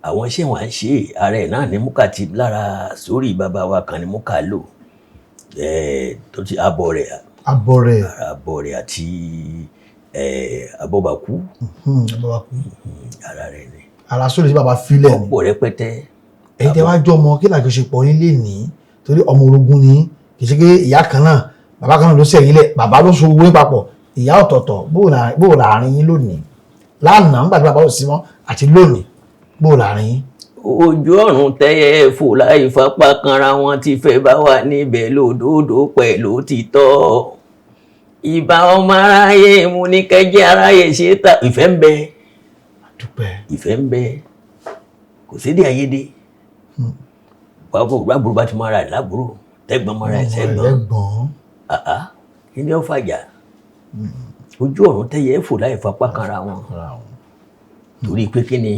àwọn iṣẹ́ wọn à ń ṣe ara ẹ̀ náà ní múkà ti lára sórí bàbá wa kan ní múkà lò tó ti abọ́ rẹ̀ àti abọ́bakú ara rẹ̀ ni. ara sórí tí bàbá filẹ̀ ni. ọ̀pọ̀ rẹpẹtẹ. ẹ̀yin tẹ́ wá jọ ọmọ kí làjọṣepọ̀ yín lè ní torí ọmọ orogún ni kì í ṣe pé ìyá kan náà bàbá kan náà ló sẹ̀yìn lẹ̀ bàbá ló so owó papọ̀ ìyá ọ̀tọ̀ọ̀tọ̀ bóò láàrin yín lónìí lánàá nígbà tí bàbá ò sí mọ́ àti lónìí bóò láàrin yín. ojú ọ̀run tẹ́yẹ fò láì fapá kanra wọn ti fẹ́ bá wà níbẹ̀ lódòdó pẹ̀lú títọ́ ìbá ọmọ aráyé mu ní kẹjẹ aráyé ṣe ta ìfẹ́ ń bẹ ìfẹ́ ń bẹ kò sí dé ayédè bábúrò bá ti máa ra ẹ̀ lábúrò tẹ́gbọ́n máa ra ẹ̀ sẹ́gbọ́n kí ni ó fàjà ojú ọ̀run tẹ́yẹ fò láì fapá kanra wọn torí pé kí ni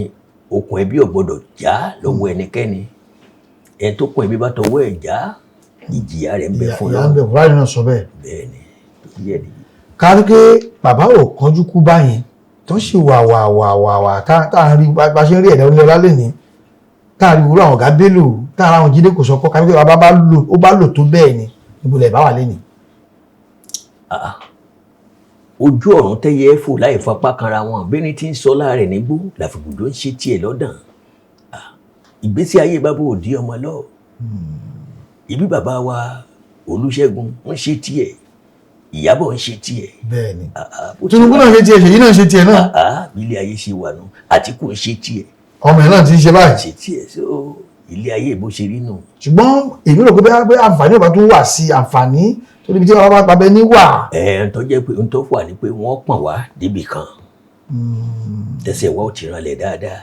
okùn ẹbí ò gbọdọ̀ já lọ́wọ́ ẹnikẹ́ni ẹni tó kún ẹbí bá tọwọ́ ẹ̀ já ìjìyà rẹ̀ ń bẹ fún lọ́wọ́. ìyá ń bẹ fúláì náà sọ bẹ́ẹ̀. bẹ́ẹ̀ ni tó yẹ nìyí. kárí pé bàbá ò kánjú kú báyẹn tó sì wà tá à ń rí bá ṣe ń rí ẹ̀dá onílẹ̀ lálẹ́ ní tá à rí wúrọ̀ àwọn ọ̀gá Bello tá à ráwọn Jídé Kòsọ́kọ́ kárí pé bàbá bá lò tó bẹ́ẹ̀ ni níbo lẹ̀ bá wà lẹ́nìí. ojú ọ̀run tẹ́yẹ fò láì fapá kanra wọn bẹ́ni tí ń sọ láàrẹ̀ nígbó làfìgbòjò ń ṣe tiẹ̀ lọ́dàn ìgbésí ayé bàbá òdi ọmọ lọ ibi bàbá wa Olúṣẹ́gun ń ṣe tiẹ̀ Ìyábọ̀ ń ṣe tiẹ̀. bẹ́ẹ̀ni Tinubu náà ṣe tiẹ̀ Ṣèyí náà ṣe tiẹ̀ náà. ilé ayé ṣe wà nù Àtíkù ń ṣe tiẹ̀. ọmọ ẹ̀ náà ti ń ṣe báyìí. ṣe tiẹ̀ so ilé ayé bó ṣe rí nù. ṣùgbọ́n èmi rò pé àǹfààní ọba tó wà sí àǹfààní tó níbi tí wọn bá pàbẹ níwà. ń tó jẹ́ pé ń tó fà ní pé wọ́n pọ̀n wá débì kan tẹ̀sẹ̀ wa ò ti ranlẹ̀ dáadáa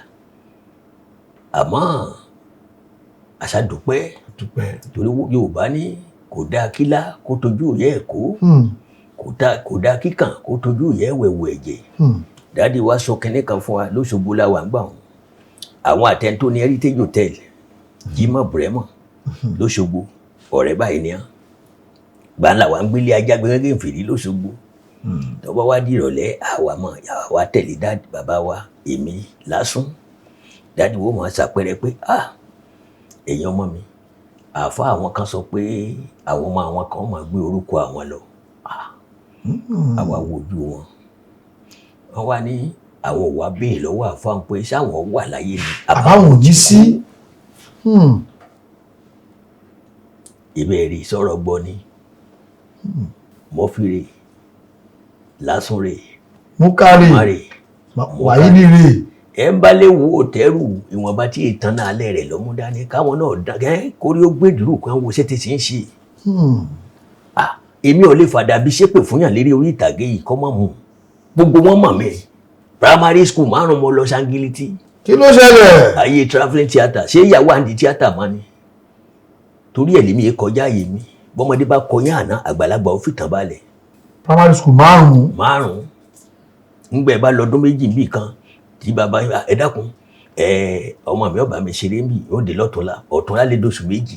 àmọ́ àṣà dúpẹ́ torí Yorùbá ní kò dáa kílá kó tojú ìyá ẹ̀ kó kò dáa kíkàn kó tojú ìyá ẹ̀ wẹ̀wù ẹ̀jẹ̀ dáàdi wa sọ kẹ́ní kan fún wa lóṣogbo la wà ń gbà wọn àwọn àtẹ̀ntó ní Heritage Hotel Jimoh Bremo lóṣogbo ọ̀rẹ́ báyìí ni án gbàǹlà wa ń gbélé ajá gbẹ́gẹ́ fèrè lóṣogbo tọ́wọ́ wá di ìrọ̀lẹ́ àwa tẹ̀lé dáàdi bàbá wa èmi lásùn dáàdi wo máa ṣàpẹẹrẹ pé ẹ̀yin ọmọ mi àfa àwọn kan sọ pé àwọn ọmọ àwọn kan máa gbé orúkọ àwọn lọ àwa wojú wọn wọn wá ní àwọn òwà bẹ́ẹ̀ lọ́wọ́ àfa pé sáwọn wà láyé ni àbáwọn ò jí sí. ìbéèrè sọ̀rọ̀ gbọ́ ni mọ́fìrè lásùnrè múkàrè wàyídì rè. ẹ ń bá lè wo òtẹ́rù ìwọ̀nba tí ìtàn náà alẹ́ rẹ̀ lọ́mú dání káwọn náà dán kórí ó gbé dúró kan wo ṣé ti sì ń ṣe. èmi ò lè fàdà bí ṣépè fún yàn lérí orí ìtàgé yìí kọ́ mọ̀ mu gbogbo wọn mọ̀ mí primary school márùn mo lọ Ṣángílítì. Kí ló ṣẹlẹ̀? Ayé travelling theatre ṣé ìyàwó àǹdí theatre mọ́ ni torí ẹ̀ lèmi kọjá àyè mi bọ́mọdé bá kọyán àná àgbàlagbà ó fìtàn balẹ̀. Primary school márùn-ún. Ńgbẹ́ bá lọ́dún méjì níbì kan tí bàbá ẹ dákun ọmọ mi ọba mi ṣeré mi ó dé ọ̀túnla lè dóṣù méjì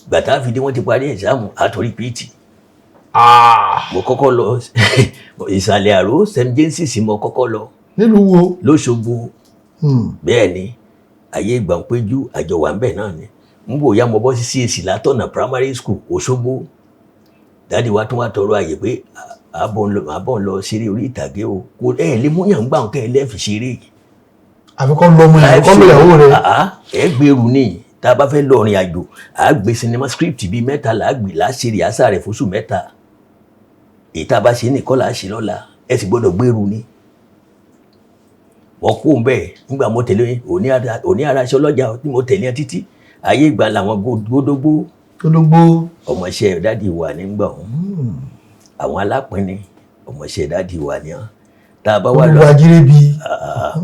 gbàtà fìdí wọ́n ti parí ẹ̀sáàmù àtòrí pìtì. Mo kọ́kọ́ lọ ìsàlẹ̀ àrò St. James mo kọ́kọ́ lọ. Nílùú wo? Lóṣogbo. Bẹ́ẹ̀ ni ayé ìgbàǹpéjú àjọwà ń bẹ̀ náà ni ń bò ya mo bọ́ sí CAC látọ̀nà primary school Òṣogbo. Dáàdi wa tún wá tọrọ àyè pé àbọ̀ ń lọ ṣeré orí ìtàgé o kò lè mú yàn gbà ń kẹ́ ẹ lẹ́ẹ̀fì ṣeré. Àfikọ́ lọ́mọ yẹn kọ́ lóyàwó rẹ̀. Ẹ gbèrú ni tá a bá fẹ́ lọ rìn àjò à gbé sinimá script bíi 3 là á gbé láṣẹ̀rì àṣà rẹ̀ fóṣù 3 èyí tá a bá ṣe nìkan là á ṣe lọ́la ẹ sì gbọ́dọ̀ gbèrú ni. Wọ́n kó ń bẹ́ẹ̀ nígbà mo tẹ̀lé òní ara aṣọ lọ́jà tí mo tẹ̀lé títí ayé ìgbà làwọn gódógbó ọmọọṣẹ́ dádì wà nígbà ọ̀hún àwọn alápínní ọmọọṣẹ́ dádì wà ní ọ́n tá a bá wà lọ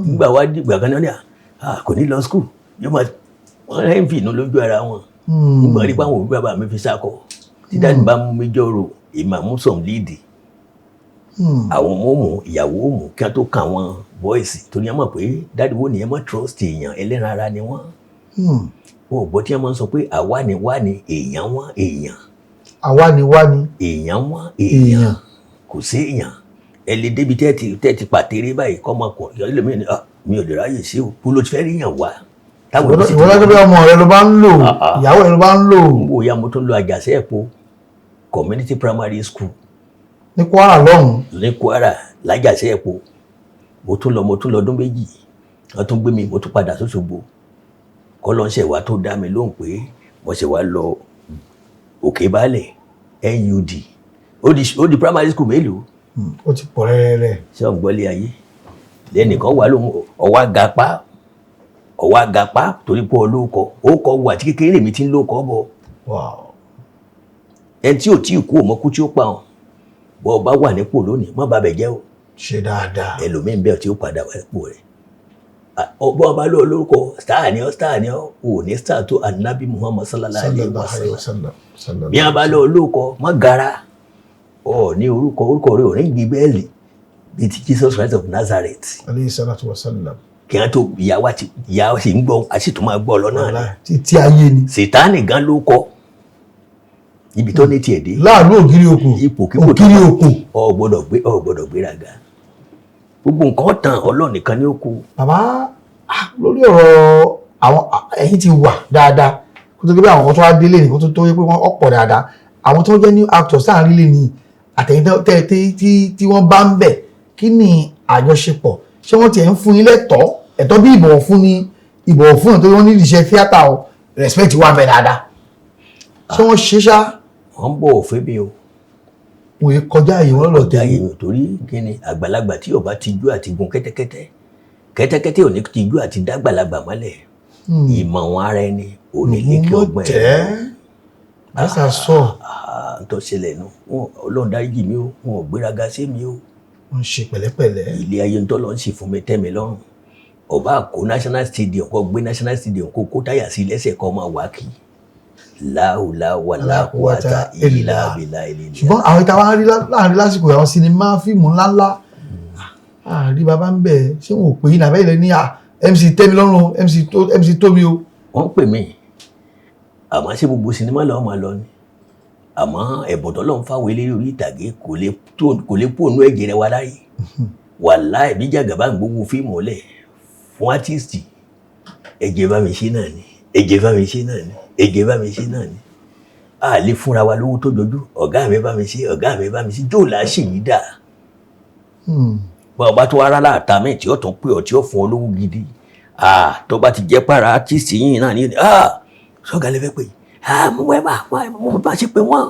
nígbà wá dìgbà kan náà kò ní lọ skul yóò máa wọ́n rẹ̀ ń fi inú lójú ara wọn nígbà rí pé àwọn òbí bàbá mi fi sákọ̀ tí dádì bá mú mi jọ̀rọ̀ ìmàmú sọ̀m líìdì àwọn ọmọ òmù ìyàwó òmù kí wọ́n tó kà wọ́n bọ́ìsì torí wọ́n mọ̀ pé dádì wo ni ẹ mọ̀ trust èèyàn ẹlẹ́ran ara ni wọ́n. O gbọ́ tí wọ́n máa ń sọ pé àwa ni wá ni èèyàn wọ́n èèyàn. Àwa ni wá ni èèyàn wọ́n èèyàn kò sí èèyàn ẹ lè débi tẹ́ ti pàtẹ́rẹ́ báyìí kọ́ máa kọ̀ ọ́ lèmi ni mi ò lè ráyè sí o kó ló ti fẹ́ rí yàn wá. Ìwọ lọ́jọ́ bí ọmọ rẹ ló bá ń lò ìyàwó rẹ ló bá ń lò. N bò ya mo tún lọ Àjàṣẹ́ Ẹ̀pọ̀ community primary school. Ní Kwara lọ́hùn. Ní Kwara l'Àjàṣẹ́ Ẹ̀pọ̀ mo tún lọ ọdún méjì wọ́n tún gbé mi mo tún padà s'Óṣogbo. Kọ́lọ́ńṣẹ̀ wa tó dá mi lóhùn pé mo ṣe wá lọ Òkè Baálẹ̀ NUD ó di primary school mélòó. Ó ti pọ̀ rẹ́rẹ́rẹ́. Ṣé ọ̀gbọ́lé ayé lẹ́nìkan wà lóhùn ọwọ́ agapá torí pé olóòkọ ó kọ wà tí kékeré mi ti ń lóòkọ bọ̀. Ẹni tí ò tí ì kú òmọ kú tí ó pa ọ́n bọ́ ọba wà nípò lónìí má bàbẹ̀ jẹ́ o. Ṣe dáadáa. Ẹlòmíín bẹ́ẹ̀ tí ó padà wà nípò rẹ̀. Ọgbọ́n ọba ló lórúkọ star ni ọ́ ò ní star tó Ànábì Muhammad sallallahu alaihi wasallam. Bí a bá lọ lórúkọ mọ́ gara ọ ní orúkọ rẹ̀ ò ní gbé bẹ́ẹ̀lì bíi ti Jesus Christ of Nazareth. Alayhi salatu wa sallam. Kí wọ́n tó ìyá sì ń gbọ́ a sì tún máa gbọ́ lọ́nà rẹ̀. Tí ayé ni. Sètáànì gan ló kọ́ ibi tó ní tiẹ̀ dé. Láàánú ògiri òkú. Ògiri òkú. Ọ gbọ́dọ̀ gbéraga. Gbogbo nǹkan tán Ọlọ́run nìkan ni ó kù. Bàbá lórí ọ̀rọ̀ àwọn ẹ̀yin ti wà dáadáa kó tó gbé àwọn kan tó wá délé ní kó tó yẹ pé wọ́n ọ̀pọ̀ dáadáa àwọn tó jẹ́ new actors sáà rí lè ní àtẹ̀yìn tí wọ́n bá ń bẹ̀ kí ni àjọṣepọ̀ ṣé wọ́n tiẹ̀ ń fún yín lẹ́tọ̀ọ́ ẹ̀tọ́ bí ìbọ̀wọ̀ fún ni ìbọ̀wọ̀ fún tó wọ́n ní ìṣe tíátà o respect wà bẹ̀ dáadáa ṣé wọ́n ṣe ṣá. wọ́n ń bọ̀ òfin mi o. mo yẹ kọjá yìí wọ́n lọ kọjá yìí torí kí ni àgbàlagbà tí ó bá ti jú àti gun kẹ́tẹ́kẹ́tẹ́ ò ní ti jú àti dágbàlagbà mọ́lẹ̀ ìmọ̀ wọn ara ẹni ò ní lékè ọgbọ́n ẹ̀. àṣà sọ. tó ṣẹlẹ̀ nu Ọlọ́run dáríjì mi o wọn ò gbéraga sí mi o. wọ́n ń ṣe pẹ̀lẹ́pẹ̀lẹ́. ilé ayé ń tọ́lọ́ ń sì fún mi tẹ́ mi lọ́rùn ọba kó national stadium kó gbé national stadium kó táyà sí lẹ́sẹ̀ kó máa wá kí láhùlá wà láhùwàtà ìlà àbílà ìlú. ṣùgbọ́n àwọn ìta wa láàrin lásìkò àwọn sinimá fíìmù ńláńlá àrí bàbá ń bẹ̀ ṣé wọn ò pè é nàbẹ́ ilẹ̀ ní MC Tẹ́milọ́rùn MC Tóbi o. wọ́n pè mí àmọ́ ṣé gbogbo sinimá lọ́wọ́ máa lọ ni àmọ́ ẹ̀bùn tó lọ́n fáwọn eléré orí ìtàgé kò lè pòónú ẹ̀jẹ̀ rẹ̀ wá láyé wàláhì bí Jàgàbá ń gbogbo fíìmù ọ̀lẹ̀ fún átíìsì ẹ̀jẹ̀ bá mi ṣe náà ni ẹ̀jẹ̀ bá mi ṣe náà ni ẹ̀jẹ̀ bá mi ṣe náà ni a lè fúnra wa lówó tó jọjú ọ̀gá mi bá mi ṣe jò láṣì yìí dà bá ọba tó wá rárá àtàmì tí ó tún pè ọ tí ó fún ọ lówó gidi tó bá ti jẹ́ para átíìsì yìí náà ni sọ́gà lè fẹ́ pè mo bá ṣe pé wọ́n.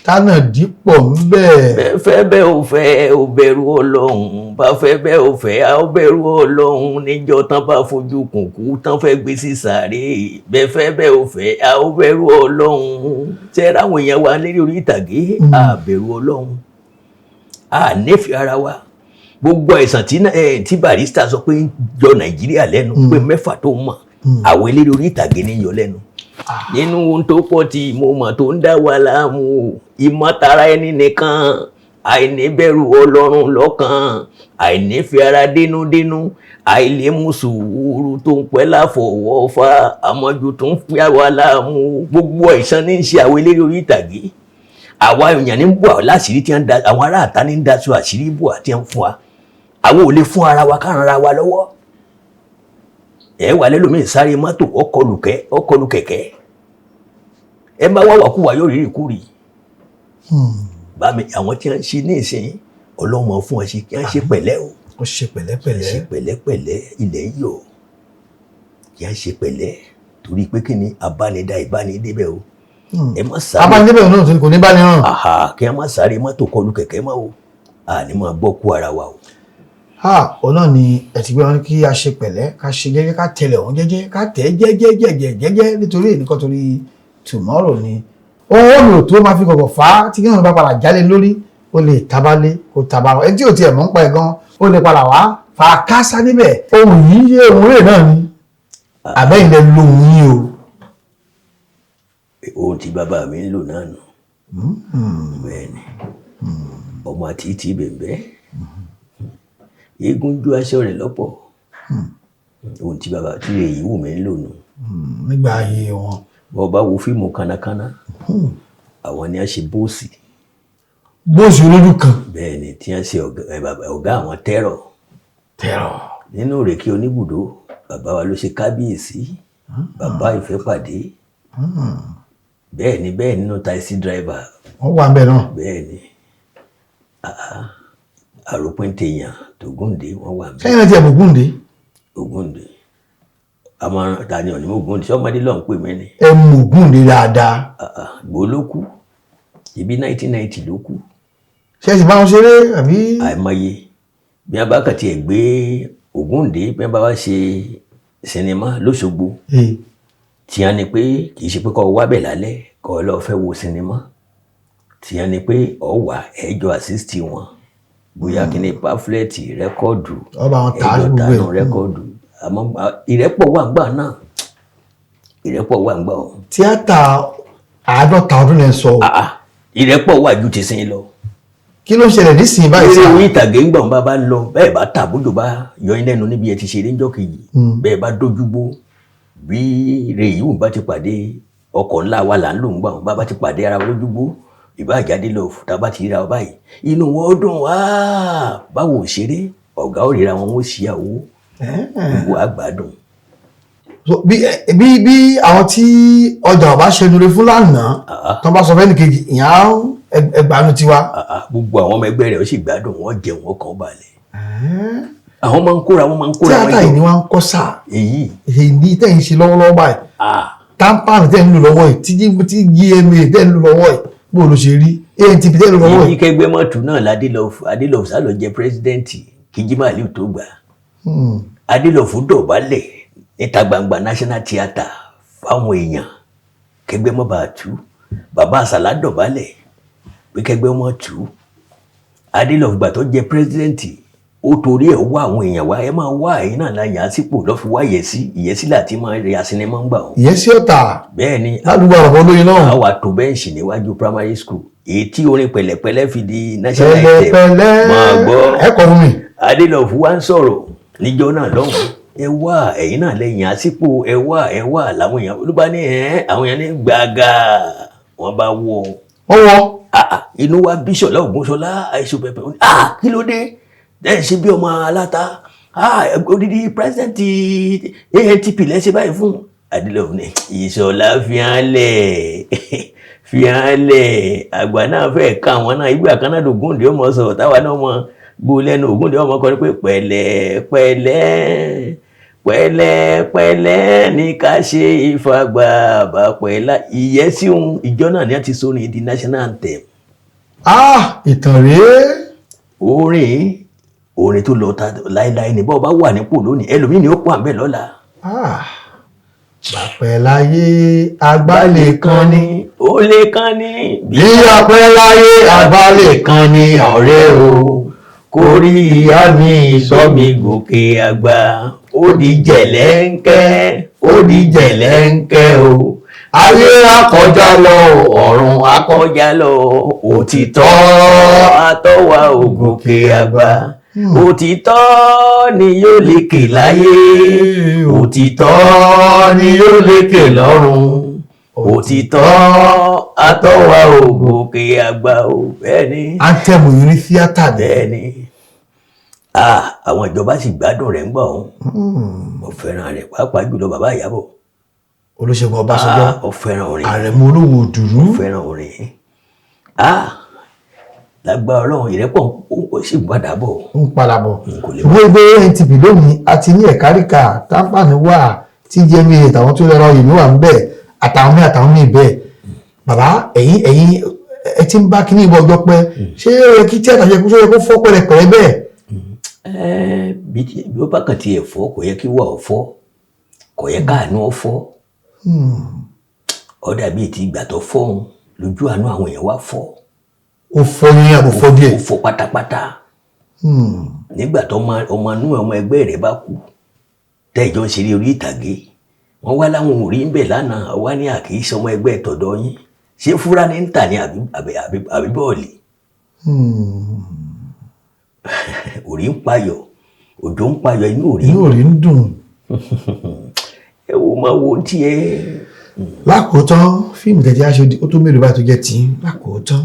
tánà dípọ̀ ń bẹ̀. fẹ́ bẹ́ẹ̀ ò fẹ́ ò bẹ̀rù Ọlọ́run bá fẹ́ bẹ́ẹ̀ ò fẹ́ a ó bẹ̀rù Ọlọ́run níjọ́ tán bá fojú kùnkùn tán fẹ́ gbé sí sàárè bẹ́ẹ̀ fẹ́ bẹ́ẹ̀ ò fẹ́ a ó bẹ̀rù Ọlọ́run tẹ́ ráwọn èèyàn wa lérí orí ìtàgé a bẹ̀rù Ọlọ́run a nífẹ̀ẹ́ ara wa gbogbo àìsàn tí Barrister sọ pé ń yọ Nàìjíríà lẹ́nu pé 6 tó mọ̀ àwọn eléré orí ìtàgé ní yọ lẹ́nu nínú ohun tó pọ̀ tí mo mọ̀ tó ń dá wa láàmú ìmọ̀tara ẹni nìkan àìníbẹ̀rù Ọlọ́run lọ́kàn àìnífẹ́ ara dénúdénú àìlémú sùúrù tó ń pẹ́ láfọwọ́fà àmọ́jú tó ń fi àwa láàmú gbogbo àìsàn ní í ṣe àwọn eléré orí ìtàgé àwa èèyàn ní bùa láṣìírí tí wọ́n da àwọn aráàta ní daṣọ àṣírí bùa tí wọ́n fún wa àwọn ò lè fún ara wa kárànra ara wa lọ́wọ́ ẹ wà lẹ́lòmíì sáré mọ́tò ọkọlù kẹ̀kẹ́ ẹ bá wà wàkúwà yóò rí ìkúrì bá mi àwọn tí wọ́n ṣe ní ìsìn ọlọ́mọ fún ọ ṣe kí wọ́n ṣe pẹ̀lẹ́ o ó ṣe pẹ̀lẹ́pẹ̀lẹ́ ṣe pẹ̀lẹ́pẹ̀lẹ́ ilẹ̀ yọ̀ kí wọ́n ṣe pẹ̀lẹ́ torí pé kí ni abánidá ìbánidébẹ̀ o ẹ má sáré abánidébẹ̀ náà kò ní bá ní ràn kí wọ́n má sáré mọ́tò kọlù kẹ̀kẹ́ mọ́ o àní máa gbọ́ kú ara wa o. ọ̀nà ni ẹ ti gbé wọn kí a ṣe pẹ̀lẹ́ ká ṣe jẹ́jẹ́ ká tẹ̀lé wọn jẹ́jẹ́ ká tẹ̀ jẹ́jẹ́ nítorí ènìkan torí tomorrow ni ohun olùrò tó máa fi kọ̀kọ̀ fà á tí kí wọ́n bá padà jálẹ̀ lórí ó lè tabalé kó tabarọ̀ ẹni tí ò tiẹ̀ mọ̀ ń pa ẹ̀ gan ó lè padà wá fà á kásá níbẹ̀ ohun yìí ṣe ohun rẹ̀ náà ni àbẹ́yìn lẹ lóhun yìí o. ohun tí bàbá mi ń lò náà nù bẹ́ẹ̀ ni ọmọ àti ìtì bẹ̀m̀bẹ́ eégún ju aṣọ rẹ̀ lọ́pọ̀ ohun tí bàbá tí èyí wù mí ń lò nù. nígbà ayé wọn. bọ́ bá wo fíìmù kánákáná àwọn ni a ṣe bóòsì. bóòsì olójú kan. bẹ́ẹ̀ ni tí wọ́n ṣe ọ̀gá àwọn tẹ́rọ̀. nínú Ìrèké Oníbùdó bàbá wa ló ṣe Kábíyèsí bàbá Ìfẹ́pàdé bẹ́ẹ̀ ni nínú taxi driver. wọ́n wà ń bẹ̀ náà. bẹ́ẹ̀ ni àròpin tèèyàn tògúndé wọ́n wà ń bẹ̀. sẹ́yìn náà ti ẹ̀ bògúndé. Ògúndé àmọ́ ta ni ọ̀nì Ògúndé sọ́mọdé lọ́n pè mí ni. ẹ mú Ògúndé dáadáa. gbó ló kú ibi 1990 ló kú. ṣé ẹ sì bá wọn ṣeré àbí. àìmọye bí wọn bá kàn tiẹ̀ gbé Ògúndé bí wọn bá wá ṣe sinimá lóṣogbo tí wọn ni pé kì í ṣe pé kọ́ wá bẹ̀ lálẹ́ kọ́ lọ́ọ́ fẹ́ wo sinimá tí wọn ni pé ọ̀ wà ẹjọ́ àsísítì wọn bóyá kí ni pamphlet rẹ́kọ́ọ̀dù ẹjọ́ tánú rẹ́kọ́ọ̀dù àmọ́ ìrẹ́pọ̀ wà ńgbà náà ìrẹ́pọ̀ wà ńgbà ọ̀hún. tíátà 50 ọdún lẹ sọ. ìrẹ́pọ̀ wà ju ti sin lọ. kí ló ń ṣẹlẹ̀ nísìnyí báyìí sáà. eré orí ìtàgé ń gbọ̀n bá lọ bẹ́ẹ̀ bá tà bójú bá yọ yín lẹ́nu níbi ẹ ti ṣe eré ńjọ́ kejì bẹ́ẹ̀ bá dójúgbó bí eré yìí bá ti pàdé ọkọ̀ ńlá wa là ń lò ń gbà wọn bá ti pàdé ara wọn lójúgbó ìbá àjáde lọ tá a bá ti ríra wọn báyìí inú wọn dùn wá báwo ṣeré ọ̀gá ò ríra wọn ó ṣíyàwó gbogbo àgbàdùn. bí àwọn tí ọjà ọba ṣẹnure fún lánàá tó bá sọ fẹ́ni kejì ìyá ẹgbàánu tiwa. gbogbo àwọn ọmọ ẹgbẹ́ rẹ̀ ó sì gbádùn wọn jẹun wọn kàn balẹ̀. àwọn máa ń kóra wọn. tíátà yìí ni wọ́n ń kọ́ sáà èyí tẹ̀ ń ṣe lọ́wọ́lọ́wọ́ báyìí támpáànù tẹ̀ ń lò lọ́wọ́ yìí tí GMA tẹ̀ ń lò lọ́wọ́ yìí bó ló ṣe rí ANTP tẹ̀ ń lò lọ́wọ́ yìí. ìkẹgbẹ́ mọ́tò náà Adélọ́fù sálọ jẹ pírẹsidẹ́ǹtì kí Jímàlíù tó gbà. Adélọ́fù dọ̀bálẹ̀ níta gbangba National Theatre fáwọn èèyàn kẹgbẹ́ mọ́ bá tú bàbá àsàlá dọ̀bálẹ̀ pé kẹgbẹ́ mọ́ tú Adélọ́fù gbà tó jẹ pírẹsidẹ́ǹtì ó torí ẹ̀ wá àwọn èèyàn wá ẹ máa wá ẹ̀yin náà la yàn á sípò lọ́ fi wá ìyẹ́sí láti máa rí asinimá ń gbà wọn. ìyẹ́sí ọ̀tà bẹ́ẹ̀ ni ládùúgbò ọ̀rọ̀ olóyin náà. àwa tó bẹ́ǹṣì níwájú primary school èyí tí orin pẹ̀lẹ́pẹ̀lẹ́ fi di national anthem máa gbọ́ ẹ̀kọ́ mi. Adélọ́fù wá ń sọ̀rọ̀ níjọ́ náà lọ́hùn ẹ wá ẹ̀yin náà lẹ́yìn àsìkò ẹ wá làwọn èèyàn olúbá ní àwọn èèyàn ní gbàgà wọn bá wọ. inú wa Bíṣọ̀lá Ògúnṣọlá àìsàn pẹpẹ kí ló dé ẹ ṣe bí ọmọ aláta odidi pírẹsidẹ́ǹtì ANTP lẹ́sẹ̀ báyìí fún Adélọ́fù ní Ìṣọ̀lá fìhánlẹ̀ àgbà náà fẹ́ ká àwọn náà ìgbà kan náà Ògúndé ọmọ sọ̀rọ̀ táwa náà mọ gbó lẹ́nu Ògúndé ọmọ kọrin pé pẹ̀lẹ́ ní ká ṣe ìfagbà bá pẹ̀lá ìyẹ́sí ohun ìjọ náà ni a ti sórin di national anthem. ìtàn rèé. orin tó lọ ta láéláé ní bọ́ọ̀ bá wà nípò lónìí ẹlòmíì ni ó pọ̀ àbẹ̀ lọ́la. bàpẹ́ láyé agbálẹ̀ kan ní. ó lè kan ní. bí bàpẹ́ láyé agbálẹ̀ kan ní ọ̀rẹ́ o kórí ìyá mi sọ mi gòkè àgbà ó di jẹ̀lẹ́ńkẹ́ ó di jẹ̀lẹ́ńkẹ́ o ayé akọjá lọ ọ̀run akọjá lọ òtítọ́ àtọwà ògòkè àgbà òtítọ́ ni yóò lékè láyé òtítọ́ ni yóò lékè lọ́run òtítọ́ àtọwà ògòkè àgbà ò bẹ́ẹ̀ ni. anthem yìí ní tíátà bẹ́ẹ̀ ni àwọn ìjọba sì gbádùn rẹ̀ ń gbọ́ ọ̀hún mo fẹ́ràn rẹ̀ pàápàá jùlọ bàbá Ìyábọ̀ Olúṣẹ́gun Ọbásanjọ́ ó fẹ́ràn orin Àrẹ̀mú Olówó Òdùrú ó fẹ́ràn orin lágbára Ọlọ́run ìrẹ́pọ̀ ó sì padà bọ̀ ń padà bọ̀ gbogbo NTP lónìí àti ní ẹ̀káríkà tápàní wà tí jẹ́mi àtàwọn tó lọ́rọ̀ ìlú wà ń bẹ̀ àtàwọn míì bẹ́ẹ̀ bàbá ẹ̀yin ẹ ti ń bá kíní ìbọn ọjọ́ pẹ́ ṣé ó yẹ kí tíátà yẹ kó fọ́ pẹ̀rẹ̀pẹ̀rẹ̀ bẹ́ẹ̀. bí ó bá kàn tiẹ̀ fọ́ kò yẹ kí wà ó fọ́ kò yẹ káàánú ó fọ́ ó dàbí ètí ìgbà tó fọ́ òun lójú àánú àwọn èèyàn wá fọ́ ó fọ́ ní àbúfọ́ díẹ̀ ó fọ́ pátápátá nígbà tó ọmọ inú ọmọ ẹgbẹ́ rẹ̀ bá kú tẹ́jọ́ ń ṣeré orí ìtàgé wọ́n wá láwọn ò rí ń bẹ̀ lánàá wá ní àkíyèsí ọmọ ẹgbẹ́ tọ̀dọ̀ yín ṣé fúra ní ń tà ní àbí bọ́ọ̀lì orí ń payọ̀ òjò ń payọ̀ inú orí ń dùn. ẹ wo máa wo tiẹ̀. lákòótán fíìmù tẹ̀tẹ̀ aṣọ ó tó mélòó bá tó jẹ́ tí lákòótán.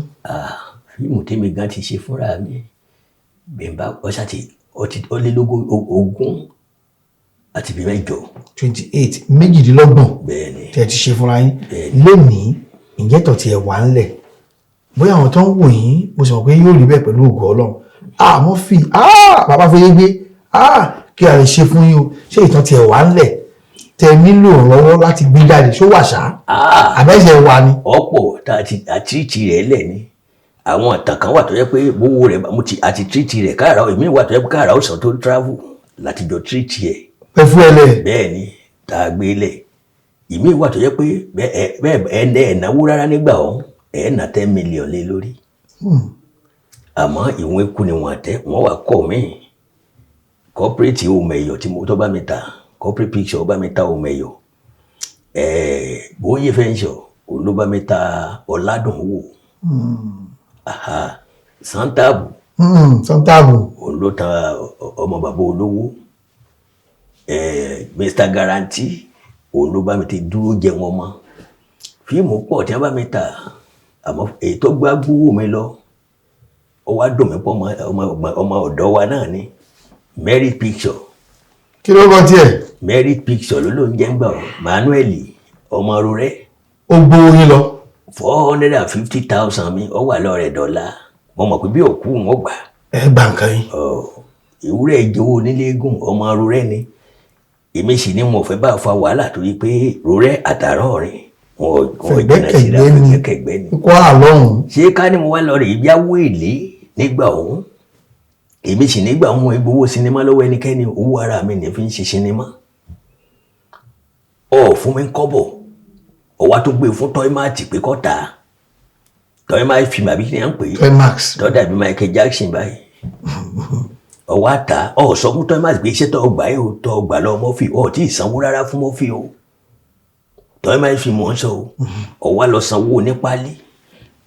fíìmù tèmi gan ti ṣe fúnra mi bẹ̀ǹbà ọ̀ṣà tí ó lé lógún ogún àti bí mẹ́jọ. 28 méjìdínlọ́gbọ̀n bẹ́ẹ̀ni tẹ̀ ti ṣe fúnra yín lónìí ìjẹ́tọ̀ tiẹ̀ wà ńlẹ̀ bóyá àwọn tó ń wò yín mo sì mọ̀ pé yóò rí bẹ́ẹ̀ pẹ̀lú ògo Ọlọ́run àmọ́ fi bàbá fẹ́ yé gbé kí a lè ṣe fún yín o ṣé ìtàn tiẹ̀ wà ńlẹ̀ tẹ nílò ìrànlọ́wọ́ láti gbé jáde ṣó wà ṣá àbẹ́sẹ̀ wà ni. ọ̀pọ̀ tá a tírìtì rẹ̀ lẹ̀ ni àwọn ìtàn kan wà tó yẹ pé gbówó rẹ̀ àti tírìtì rẹ̀ káàrà èmi wà tó yẹ pé káàrà ó sàn tó travel láti jọ tírìtì ẹ̀. ẹ fún ẹ lẹ. bẹ́ẹ̀ ni tá a gbé lẹ̀ ìmí wà tó yẹ pé ẹ̀ náwó rárá nígbà ọ̀hún ẹ̀ ná 10 million lé lórí àmọ́ ìwọ̀n eku ni wọ́n tẹ́ wọ́n wà kọ́ mí corporate ohun ẹ̀yọ̀ tí mo tó bá mi ta corporate picture bá mi ta ohun ẹ̀yọ̀ bóyá fẹ́ǹsọ̀ òun ló bá mi ta Ọ̀làdùnwò Santabu òun ló ta ọmọ bàbá olówó Mr Guarantee òun ló bá mi ti dúró jẹ wọn mọ́ fíìmù pọ̀ tí wọ́n bá mi ta àmọ́ èyí tó gbá gbówó mi lọ ó wá dùn mí pọ̀ ọmọ ọ̀dọ́ wa náà ni Merit Picture. kí ló kọ tiẹ̀. Merit Picture ló ń jẹ́ ń gbà ọ́ Manuel ọmọ rẹ̀. ó gbowó yín lọ. 450,000 mi ó wà lọ́rẹ̀ dọ́là mo mọ̀ pé bí òkú wọn gbà. ẹ gbà nǹkan yín. ìwúrẹ́ ìjòwò oníléegun ọmọ rẹ̀ ni èmi sì ni mo fẹ́ bá fa wàhálà torí pé rẹ̀ àtàrọ̀ rìn wọn jìnnà síra fẹ̀gbẹ́kẹ̀gbẹ́ ni. kó àlọ́hùn. ṣé ká ní mo wá lọ rè yáwó èlé nígbà ọ̀hún èmi sì nígbà ọ̀hún ìgbowó sinimá lọ́wọ́ ẹnikẹ́ni owó ara mi ní fi ń ṣe sinimá fún mi ń kọ́bọ̀ ọwá tó gbé fún Toymax pé kọ́ ta Toymax film àbí kí ni à ń pè é Toymax tó dàbí Michael Jackson báyìí ọwá ta sọ fún Toymax pé iṣẹ́ tó gbà yóò tó gbà lọ Murphy tí ì sanwó rárá fún Murphy o Toymax film wọ́n sọ ọwá lọ sanwó ní pálí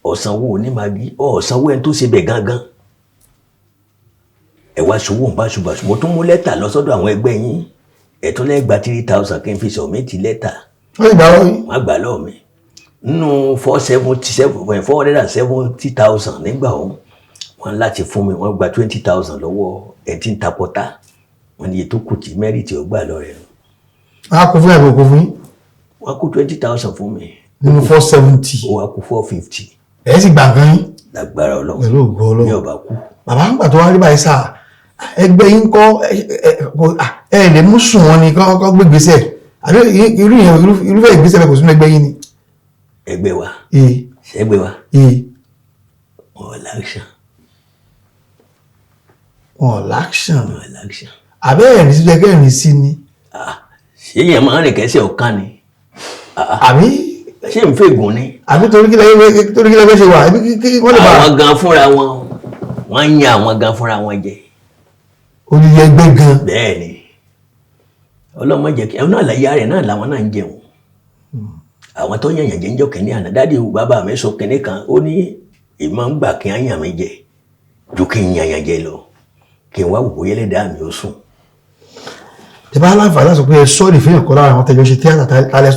ọ̀sanwó ní magi ọ̀sanwó ẹni tó ṣe bẹ̀ gangan ẹ wá sowó ń bá ṣùgbọ́n mo tún mú lẹ́tà lọ sọ́dọ̀ àwọn ẹgbẹ́ yín ẹ tún lẹ́gbà 3,000 kí n fi submit lẹ́tà wọ́n gbà lọ́wọ́ yín. wọ́n gbà lọ́wọ́ mi nínú 470,000 nígbà ọ̀hún wọ́n láti fún mi wọ́n gba 20,000 lọ́wọ́ ẹ̀ tí ń ta pọ́tà wọ́n ní ètò kù tí Merit ó gbà lọ rẹ̀. a kò fún ẹ̀bùn kò fún yín. wọ́n kó 20,000 fún mi. nínú 470. ó wá kú 450. ẹ̀ sì gbà nǹkan yín. lágbára Ọlọ́run pẹ̀lú ògo Ọlọ́run ní ọba kú. bàbá ń gbà tó wá rí báyìí sáà ẹgbẹ́ yín kọ́ ẹ lè mú sùn wọn ni kọ́ gbé gbèsè àbí irúfẹ́ ìgbésẹ̀ kò sínú ẹgbẹ́ yín ni. ẹgbẹ́ wa ṣẹgbẹ́ wa wọn láṣàn. wọn láṣàn àbẹ́ ẹ̀rín sí ẹgbẹ́ ẹ̀rín sí ni. ṣé yẹn máa ń rìn kẹsẹ̀ ọ̀kan ni. àbí ṣé n fẹ́ gùn ni. àbí torí kí lẹ́gbẹ́ ṣe wà àbí kí wọ́n lè bá. àwọn gan fúnra wọn wọ́n ń yan àwọn gan fúnra wọn jẹ. Olùyẹ ẹgbẹ́ gan. Bẹ́ẹ̀ ni ọlọ́mọ jẹ́ kí ẹ̀hún náà láyé rẹ̀ náà làwọn náà ń jẹun. Àwọn tó yànyàn jẹ́ ń jọ kìnní àná dáàdi bàbá mi sọ kìnní kan ó ní ìmọ̀ ń gbà kí á yàn mí jẹ ju kí n yànyàn jẹ lọ kí n wá wò bóyá ẹlẹ́dàá mi ó sùn. Tẹ bá láǹfààní láti sọ pé ẹ sọ́ọ̀rì fún ẹ̀kọ́ lára àwọn tẹjọ́ ṣe tíátà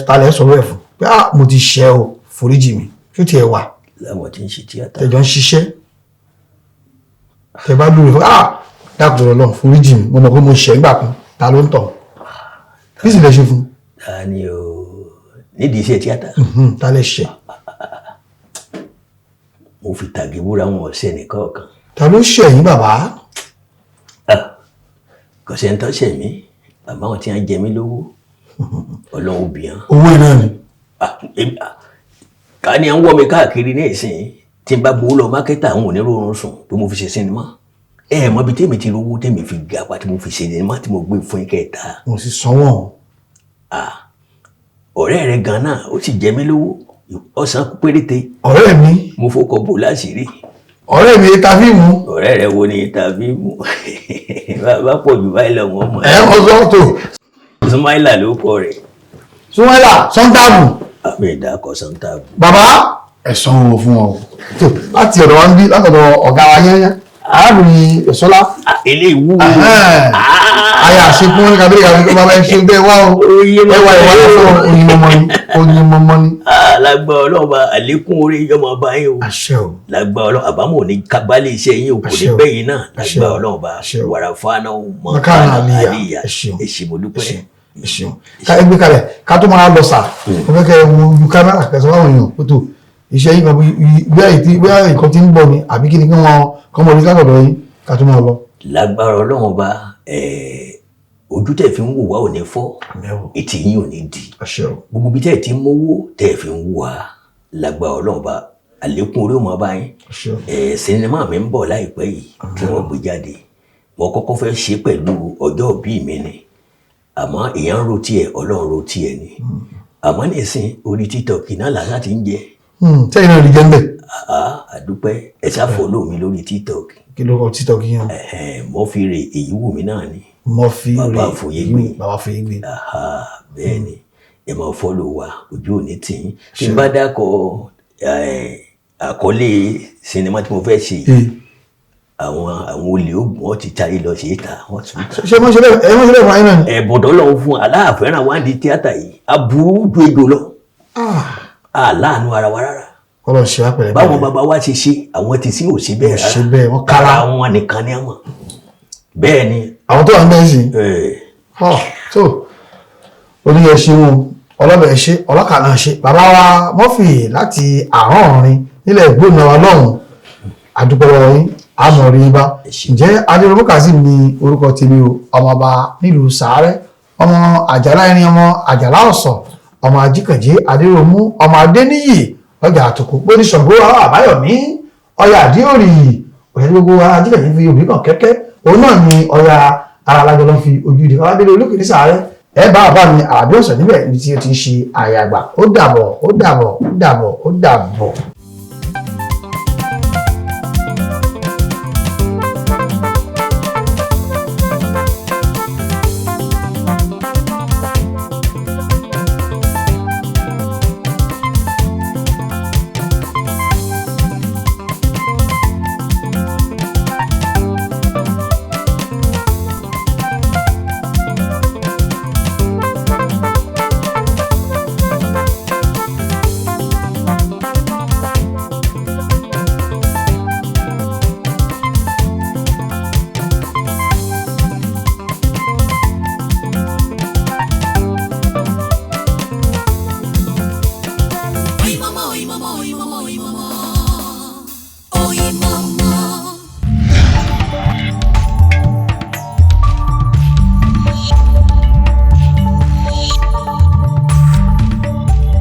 tálẹ̀ sọ̀rọ̀ ẹ̀ fún pé mo ti ṣẹ́ o foríjì mi ṣó tiẹ̀ wà. Láwọn tí ń ṣe tíátà. Tẹjọ́ ń ṣiṣẹ́ tẹ bá dúró fún dákùtù lọ foríjì mi mo mọ̀ pé mo ṣẹ́ gbà kan ta ló ń tọ̀ bí sì lè ṣe fún. Ta ni o nídìí iṣẹ́ tíátà. Ta lè ṣe. Mo fi tàgé búra wọn ọ̀sẹ̀ nìkan kan. Ta ló ṣe yín bàbá. Kò sẹ́ni tó ṣẹ̀ mí àmọ́ àwọn tí wọ́n jẹ mí lówó Ọlọ́run obìnrin. Owó iná ni. Ká ní à ń wọ́ mi káàkiri ní ìsìn tí n bá gbowó lọ mákẹ́tà àwọn onírúurú sùn pé mo fi ṣe sinimá. Mọ ibi tèmi ti rówó tèmi fi ga pa tí mo fi ṣe sinimá tí mo gbé fún kẹta. Mo sì sanwó. Ọ̀rẹ́ rẹ̀ gan náà ó sì jẹ mí lówó ọ̀sán péréte. Ọ̀rẹ́ mi. Mo fọkọ̀ bò láṣìírí. Ọ̀rẹ́ mi ta fíìmù. Ọ̀rẹ́ rẹ̀ wo ni ta fíìmù? Bá pọ̀ jù báyìí lọ wọ́n mọ̀. Mo sọ tó. Súnmáìlà ló kọ rẹ̀. Súnmáìlà Sọ́ńtàbù. Àmì ìdákọ̀ Sọ́ńtàbù. Bàbá ẹ sanwó fún ọ. Láti ọ̀dọ̀ wa ń bí látọ̀dọ̀ ọ̀gá wa yẹ́yẹ́ arábìnrin Ẹ̀sọ́lá. Ilé ìwú. Àyà àṣekún ní kábíyèsí àwọn tó bá bá ń ṣe bẹ́ẹ̀ wá o. Ẹwà ìwà lọ́sọ̀ oyin mọ́mọ́ ni. Oyin mọ́mọ́ ni. Lágbà ọlọ́ba àlékún orí yọmọ bá yín o. Àṣẹ o. Lágbà ọlọ́ba àbámọ̀ ní kábálẹ̀ iṣẹ́ yín o kò ní bẹ́yìn náà. Lágbà ọlọ́ba wàràfáàná mọ̀kánà àlìyà. Èsì mo dúpẹ́. Ká ẹgbẹ́ kalẹ̀ ká tó máa lọ sà. Mo fẹ́ kẹ́ wo ojú kámẹ́rà kẹsàn-án àwọn èèyàn kótó. Iṣẹ́ yín kan bóyá nǹkan ti ń bọ̀ ni àbí kí ni kí wọ́n kọ́ mọ̀ ní látọ̀dọ̀ yín ká tó máa lọ. Lágbára Ọlọ́run ọba ojú tẹ̀ fi ń wò wá ò ní fọ́ etí yín ò ní di gbogbo bí tẹ̀ ti ń mówó tẹ̀ fi ń wò wá lágbára Ọlọ́run ọba àlékún orí ọmọ bá yín sinimá mi ń bọ̀ láìpẹ́ yìí tí wọ́n gbé jáde mo kọ́kọ́ fẹ́ ṣe pẹ̀lú ọjọ́ òbí mi ni àmọ́ èèyàn ń ro tiẹ̀ Ọlọ́run ro tiẹ̀ ni àmọ́ nísìn orí TikTok náà làásà ti ń jẹ. Sẹ́yìn náà rí jẹ́ ń bẹ̀. Àdúpẹ́ ẹ ṣá follow mi lórí TikTok. Kí ló kọ TikTok yẹn? Mo fi rè èyí wù mí náà ni. Mo fi rè Bàbá Foyégbé. Bàbá Foyégbé. Bẹ́ẹ̀ ni ẹ máa follow wa ojú òní tì í. Tí n bá dákọ̀ àkọlé sinimá tí mo fẹ́ ṣe àwọn olè ogun wọn ti tarí lọ sí ìta wọn tún. Ṣé mo ṣe bẹ́ẹ̀ ẹ mo ṣe bẹ́ẹ̀ fún ayé náà ni? Ẹ̀bùn lọ́wọ́ fún aláàfẹ́ràn wá di tíátà yìí aburú ju ejò lọ. Àláàánú ara wa rárá. Ọlọ́run ṣe wá pẹ̀lẹ́. Báwọn bàbá wa ṣe ṣe àwọn ti sí ò ṣe bẹ́ẹ̀ rárá. Ṣe bẹ́ẹ̀ wọ́n kára. Àwọn nìkan ni àmọ́. Bẹ́ẹ̀ ni. Àwọn tó wà ń bẹ́ẹ̀ sí. So oníyẹ ṣe wọn ọlọ́bẹ̀ ṣe ọlọ́kà náà ṣe. Bàbá wa Murphy láti Àárọ̀ọ̀rin nílẹ̀ Ìgbóná wa lọ́hùn àdúgbò yín àmọ̀ rí bá. Ǹjẹ́ Adéròmú Kazeem ni orúkọ tèmi o ọmọọba nílùú Sàárẹ̀ ọmọ Àjàlá Ẹ̀rin ọmọ Àjàlá Ọ̀sán ọmọ Ajíkànjé Adéròmú ọmọ Adéníyì ọjà àtòkò gbóni Ṣàngó Àbáyọ̀mí ọya àdíòrì òyìn gbogbo Ajíkànjé fi òbí kan kẹ́kẹ́ òun náà ni ọya ara alájọ lọ fi ojú ìdí káwádélé olókè ní Sàárẹ̀ ẹ bá bàbá mi Àlàbí Ọ̀sán níbẹ̀ ní tí ó ti ń ṣe àyàgbà ó dàbọ̀ ó dàbọ̀ ó dàbọ̀ ó dàbọ̀.